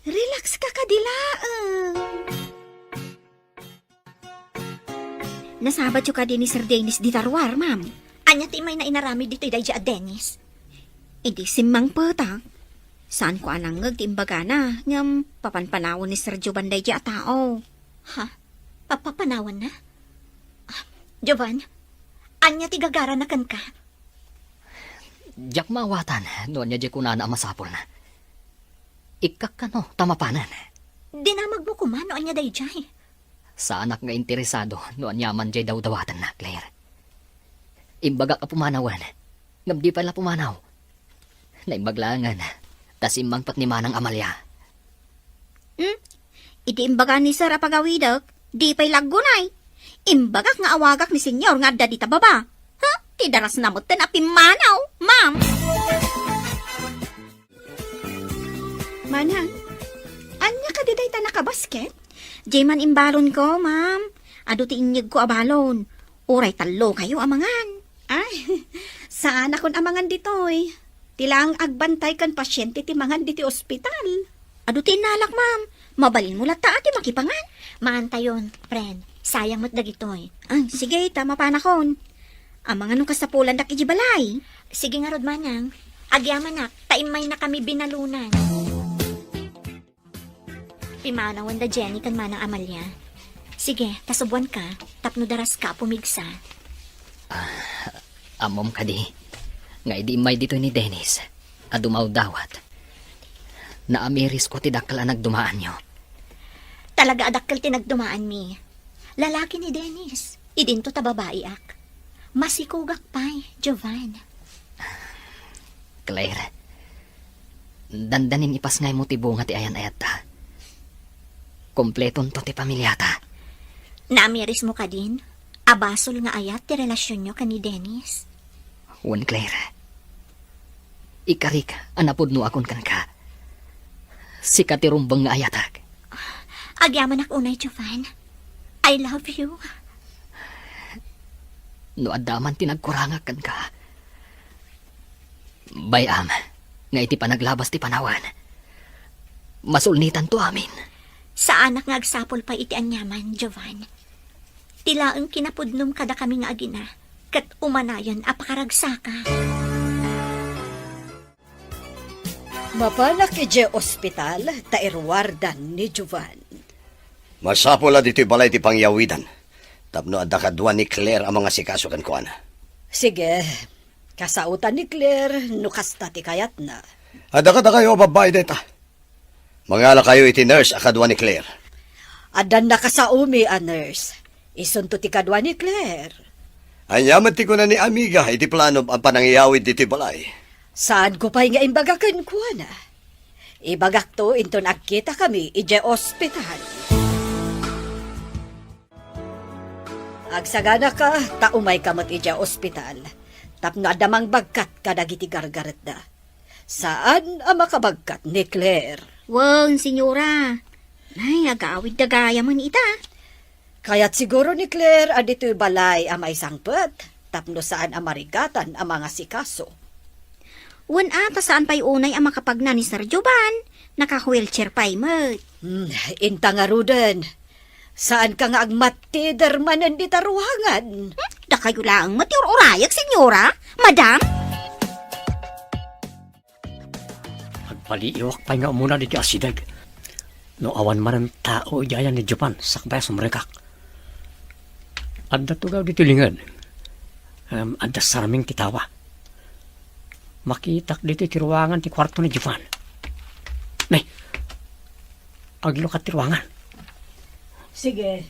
Relax ka kadilaang. Nasabat yung ka din ni Sir Dennis di tarwar, ma'am. Anya ti may na inarami dito day a Dennis. Idi simang petang. Saan ko anangag ti imbaga na, ngam papanpanawon ni Sir Jovan day a tao. Ha? Papapanawan na? Jovan, anya ti gagara na kan ka? Diyak mawatan, noon niya di kunana ang masapol na. Ikak ka no, tamapanan. Dinamag mo kumano anya day jay. Sa anak nga interesado, noon yaman jay daw dawatan na, Claire. Imbaga ka pumanawan, ngam di pala pumanaw. Naimaglangan, tas imang pat ni Manang Amalia. Idi imbaga ni Sir apagawidak, di pa'y lagunay. Imbagak nga awagak ni senyor nga adda di tababa. Ha? Tidaras na mo ten apimanaw, ma'am. Manang, anya ka diday ta nakabasket? Jayman imbalon ko, ma'am. Ado ti inyag ko abalon. Uray talo kayo amangan. Ay, saan akon amangan ditoy? Tilang agbantay kan pasyente ti mangan diti ospital. Ado ti inalak, ma'am. Mabalin mo lata ati makipangan. Maantayon, friend. Sayang mo't dagitoy. Ay, sige, tama pa na kon. Amang anong kasapulan dak ijibalay. Sige nga rod manang. Agyaman na, taimay na kami binalunan. Pimanawan da Jenny kan Manang Amalia. Sige, tasubuan ka. Tapno daras ka pumigsa. Amom ka di. Nga idi may dito ni Dennis. Adumaw dawat. Naamiris ko tidakal ang nagdumaan nyo. Talaga adakkel tinagdumaan mi. Lalaki ni Dennis. Idinto ta babae ak. Masikugak pa'y, Jovan. Claire, dandanin ipas ngay mo ti bunga ti ayan ayat ta. Kompleton to ti pamilyata. Naamiris mo ka din? Abasol nga ayat ti relasyon nyo ka ni Dennis. Wan Claire. Ikarik, anapod no akon kan ka. si katirumbang nga ayatag. Agyaman ak unay, Jovan. I love you. No adaman tinagkurangakan ka. Bayam, nga iti panaglabas ti panawan. Masulnitan to amin. Sa anak nga agsapol pa iti anyaman, Jovan. Tilaang kinapudnom kada kami nga agina. Kat umanayon apakaragsaka. Mapanak ije ospital, tairwardan ni Jovan. Masapol na dito'y balay ti pangyawidan. Tapno adda kadwa ni Claire ang mga sikasukan ko ana. Sige, kasautan ni Claire, nukasta ti kayat na. Adda kada kayo babae deta. Mangala kayo iti nurse akadwa ni Claire. Adan na kasaumi a nurse. Isunto ti kadwa ni Claire. Anyaman ti ko na ni amiga iti plano ang panangyawid dito'y balay. Saan ko pa'y nga imbagakan ko na? Ibagak to into nagkita kami ije ospital. Agsagana ka, taumay kamot ije ospital. Tapno adamang bagkat kadagiti gargaret da. Saan ang makabagkat ni Claire? Wang, senyora. Ay, agawid dagaya man ita. Kaya't siguro ni Claire adito'y balay ang may sangpet. Tapno saan ang marigatan ang mga sikaso. Wan ata saan pa'y unay ang makapagna ni Sir Jovan. Naka-wheelchair pa'y mat. Inta nga ruden. Saan ka nga agmatider manan di taruhangan? Da kayo lang matiur-urayag, senyora. Madam? Agpaliiwak pa nga muna di asidag. No awan man ang tao iyayan ni Japan sakbay sumrekak. Adda tugaw di tulingan. Adda saraming titawa. Makitak dito tiruangan ti kwarto ni Japan. Nay, aglukat tiruangan. Sige,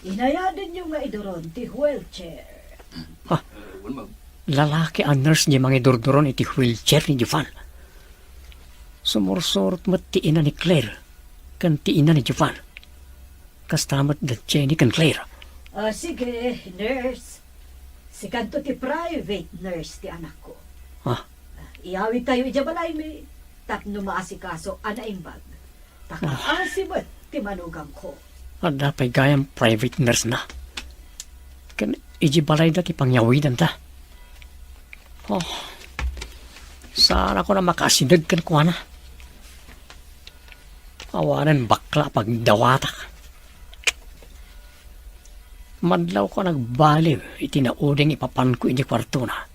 inayadan nyo nga idoron ti wheelchair. Lalaki ang nurse niya mga idurduron iti wheelchair ni Japan. Sumursurot mat ti ina ni Claire, kan ti ina ni Japan. Kastamat da Jenny kan Claire. Sige, nurse. Si kanto ti private nurse ti anak ko. Iawit tayo ijabalay mi. Tapno maasikaso anaimbag. Takaasimot ti manugang ko. At dapat gayang private nurse na. Kan ijibalay dati pangyawidan ta. Sana ko na makasinag kan ko na. Awanan bakla pag dawata. Madlaw ko nagbaliw, itinauding ipapan ko ini kwarto na.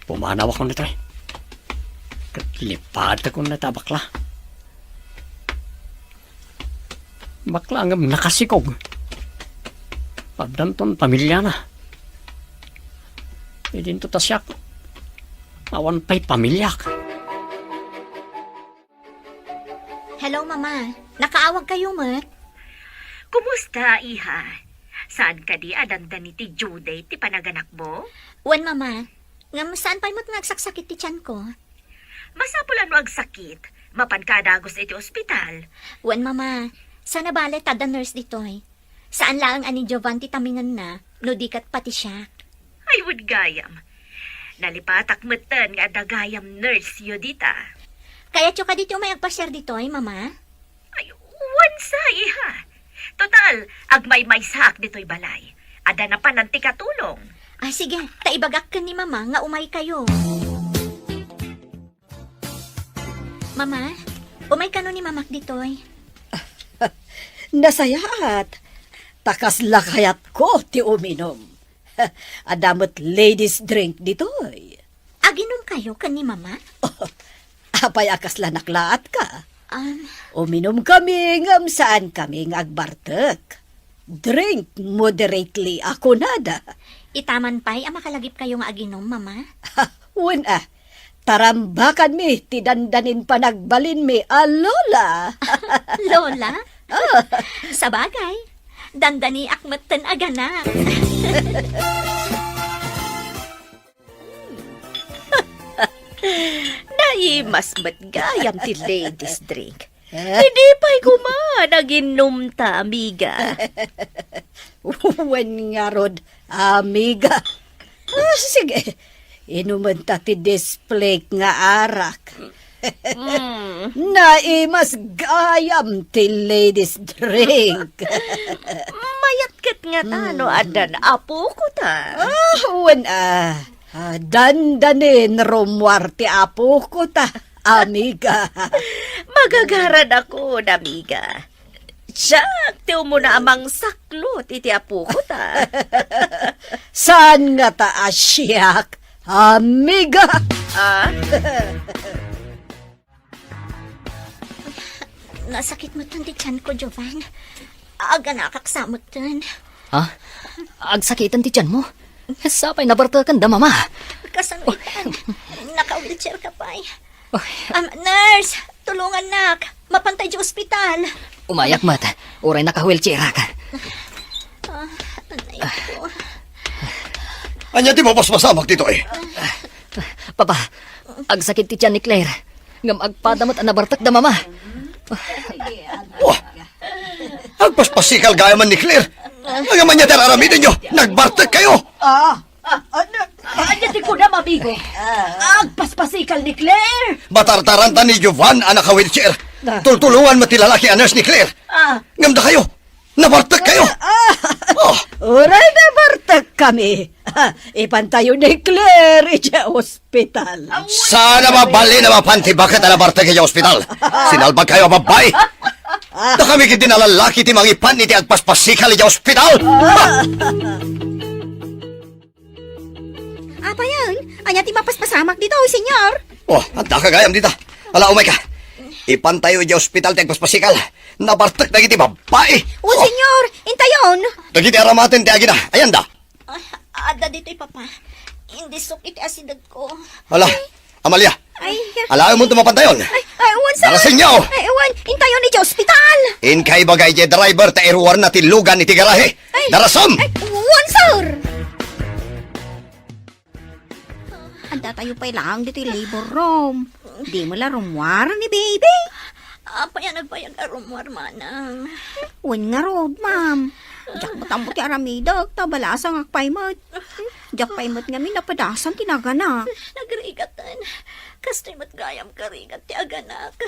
Pumanaw ako nito eh. Katlipad ako na ta bakla. Bakla ang nakasikog. Pagdanton pamilya na. Idinto tasyak. Awan pa'y pamilyak. Hello, Mama. Nakaawag kayo, Mat? Kumusta, iha? Saan ka di adandan ni ti Juday ti panaganak mo? Wan, Mama. Ngam saan pa mo nagsaksakit ti tiyan ko? Masapulan mo ag sakit. Mapankadagos iti ospital. Wan, Mama. Sana bale tada nurse ditoy. Saan lang ani Jovan ti tamingan na, no dikat pati siya. Ay, would gayam. Nalipatak matan nga dagayam nurse yo dita. Kaya tyo ka dito may agpasyar ditoy, Mama? Ay, wansa, iha. Total, agmay-may saak dito'y balay. Ada na pa nanti katulong. Sige, taibagak ka ni Mama nga umay kayo. Mama, umay ka no ni Mamak ditoy. Nasayaat. Takas lakayat ko ti uminom. Adamot ladies drink ditoy. Aginom kayo ka ni Mama? Apay akas lanaklaat ka. Uminom kami ngam saan kami agbartek. Drink moderately ako nada. Itaman pa'y makalagip kayo nga aginom, Mama? Wala. Tarambakan mi, tidandanin pa nagbalin mi, lola. Lola? Sa bagay, dandani akmatan aganak. Dahil mas matgayam ti ladies drink. Hindi pa'y kuma, naginom ta, amiga. Wen nga rod, amiga. Sige, Inuman ta ti display nga arak. Naimas gayam ti ladies drink. Mayat kat nga tano, adan apo ko ta. Dandanin rumwar ti apo ko ta, amiga. Magagaran ako, amiga. Siyak, tiyo mo na amang saklot, iti apo ko ta. Saan nga ta asyak, amiga? Nasakit mo tan di tiyan ko, Jovan. Aga nakaksamot tan. Ha? Agsakitan ti tiyan mo? Sapay nabartakan da, mama. Kasanuitan. Naka-wheelchair ka pa. Nurse, tulungan nak. Mapantay di ospital. Umayak mat, oray naka-wheelchair ka. Anay ko. Anya di mo paspasamak dito eh. Papa, agsakit ti tiyan ni Claire. Ngam agpadamot ang nabartak da, mama. Wah! Agpaspasikal gaya man ni Claire. Ang man niya tararamitin nyo, nagbartek kayo. Anya ti ko na, mamigo. Agpaspasikal ni Claire. Batartaranta ni Jovan ang naka-wheelchair. Tultulungan matilalaki ang nurse ni Claire. Ngamda kayo, nabartek kayo. Uray na bartak kami. Ipantayo ni Claire sa ospital. Sana mabali na mapanti bakit ang nabartek kayo ospital. Sinalbag kayo babay. Na kami kiti nalalaki ti mangipan iti agpaspasikal iti ospital. Apa yan? Anya ti mapaspasamak dito, senyor. Oh, anda ka gayam dito. Ala, umay ka. Ipantayo iti ospital ti agpaspasikal. Nabartek na kiti babay. Senyor, intayon. Dagiti aramatin ti agina. Ayan da. Ada dito papa. Hindi sok iti asidag ko. Ala, Amalia. Alayo mo tumapantayon. Ewan sir. Darasin niyo. Ewan, intayon ni ospital. In kay bagay je driver ta iruwar na tilugan iti garahe. Darasam. Ewan sir. Anda tayo pa lang dito yung labor room. Di mo la rumwar ni baby. Apa yan nagbayag arumwar manang. Wen nga road, ma'am. Diyak matambot ti aramidag, tabalasang akpaymot. Diyak paymot nga minapadasan tinaganak. Nagrigatan. Kastoy mat gayam karigat ti aganak.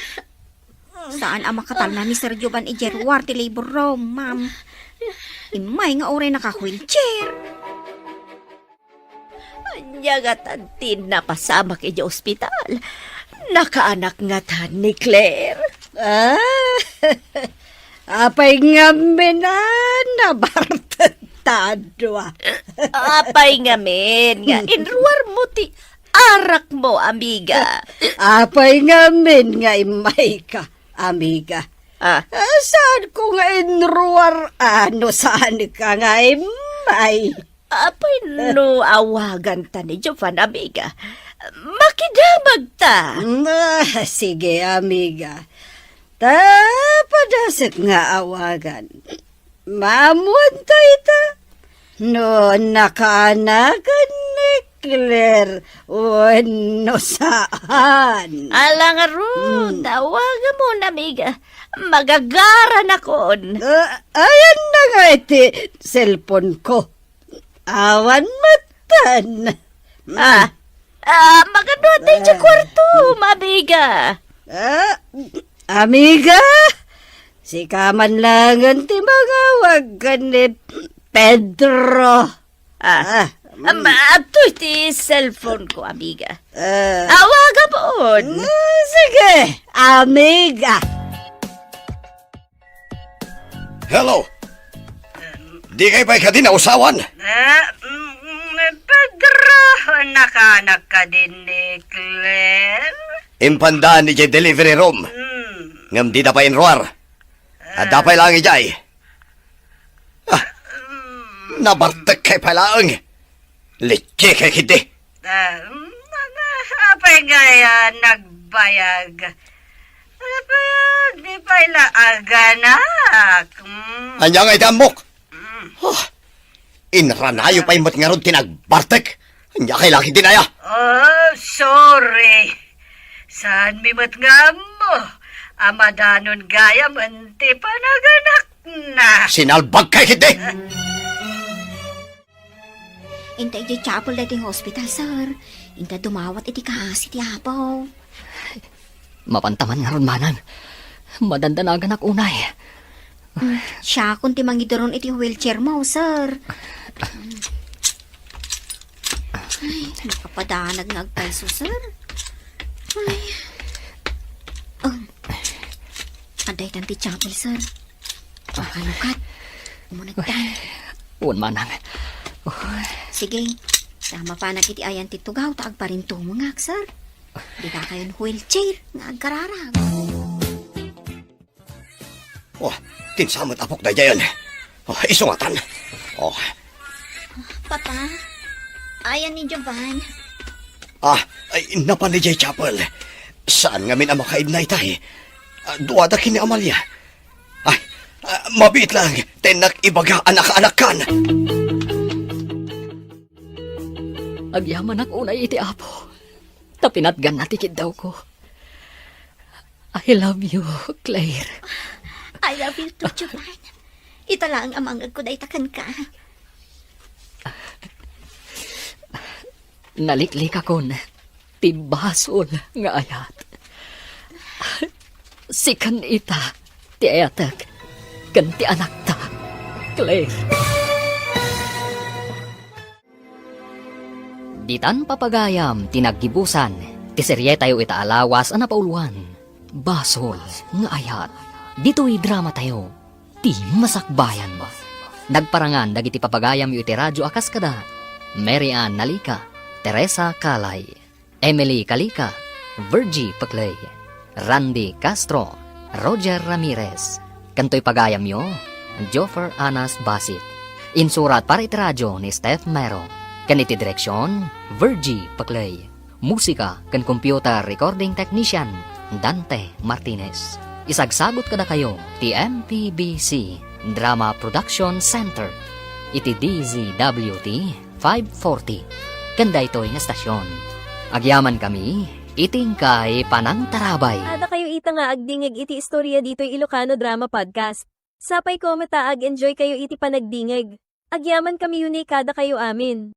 Saan ang makatal na ni Sir Jovan Ijerwar ti labor room, ma'am? Imay nga oray naka-wheelchair. Anya nga tantin na pasamak iti ospital. Nakaanak nga tan ni Claire. Apay nga nabartatado. Apay nga men, nga inruar mo ti arak mo, amiga. Apay nga nga imay ka, amiga. Saan ko nga inruar saan ka nga imay? Apay no awagan ta ni Jovan, amiga. Makidamag ta. Sige, amiga. Tapadasit nga awagan. Mamunta ita. No, nakaanakan ni Claire. No, saan? Alang ron, tawagan mo na, amiga. Magagara na kon. Ayan na nga iti cellphone ko. Awan matan. Magano tayo sa kwarto, mabiga. Amiga, si kaman lang ang timangawag ka ni Pedro. Ito iti cellphone ko, amiga. Awaga po. Sige, amiga. Hello. Di kay pa'y ka din nausawan. Pedro, nakanak ka din ni Claire? Impandaan ni jay delivery room. Ngam di dapay inruar. At dapay lang ijay. Nabartek kay palaang. Leche kay kiti. Apay nga nagbayag. Di pa ila aganak. Anya nga itamok. Inranayo pa imot nga ron tinagbartek. Anya kay laki dinaya. Oh, sorry. Saan mimot nga mo? Amadanon gaya manti panaganak na. Sinalbag kay kiti. Intay di chapel dating hospital, sir. Inda dumawat iti kaasi ti apaw. Mapantaman nga ron manang. Madandanagan ak unay. Siya kung ti mangidoron iti wheelchair mo, sir. Ay, nakapadanag nga agpaiso, sir. Ay. Aday tanti chapel, sir. Makalukat. Umunagdan. Un manang. Sige. Tama pa na kiti ayan ti tugaw, taag pa rin tumungak, sir. Di ka kayon wheelchair, nga agkararag. Oh, tinsamot apok da jayan. Oh, isungatan. Oh, Papa, ayan ni Jovan. ay, napanijay chapel. Saan nga min ang makaib na itay? Duwada kini Amalia. Ay, mabit lang. Tenak ibaga anak-anak kan. Agyaman ak unay iti apo. Tapinatgan na tikid daw ko. I love you, Claire. I love you too, Jovan. Ita lang ang amangag ko daytakan ka. Naliklik akon. Tibasol nga ayat. Sikan ita. Ti ayatek. Kan ti anak ta. Claire. Ditan papagayam tinaggibusan. Ti serye tayo ita alawas ana pauluan. Basol nga ayat. Dito'y drama tayo. Ti masakbayan mo. Nagparangan dagiti papagayam yu iti radyo akas kada. Mary Ann Nalika, Teresa Kalay, Emily Kalika, Virgie Paclay, Randy Castro, Roger Ramirez. Kanto'y pagayam yo, Joffer Anas Basit. Insurat para iti radyo ni Steph Mero. Kaniti direksyon, Virgie Paclay. Musika kan computer recording technician, Dante Martinez. Isagsagot kada kayo, ti MPBC Drama Production Center. Iti DZWT 540. Kanda ito'y nga stasyon. Agyaman kami, iting kay Panangtarabay. Ada kayo ita nga agdingig iti istorya dito'y Ilocano Drama Podcast. Sapay ko mataag enjoy kayo iti panagdingig. Agyaman kami yun kada kayo amin.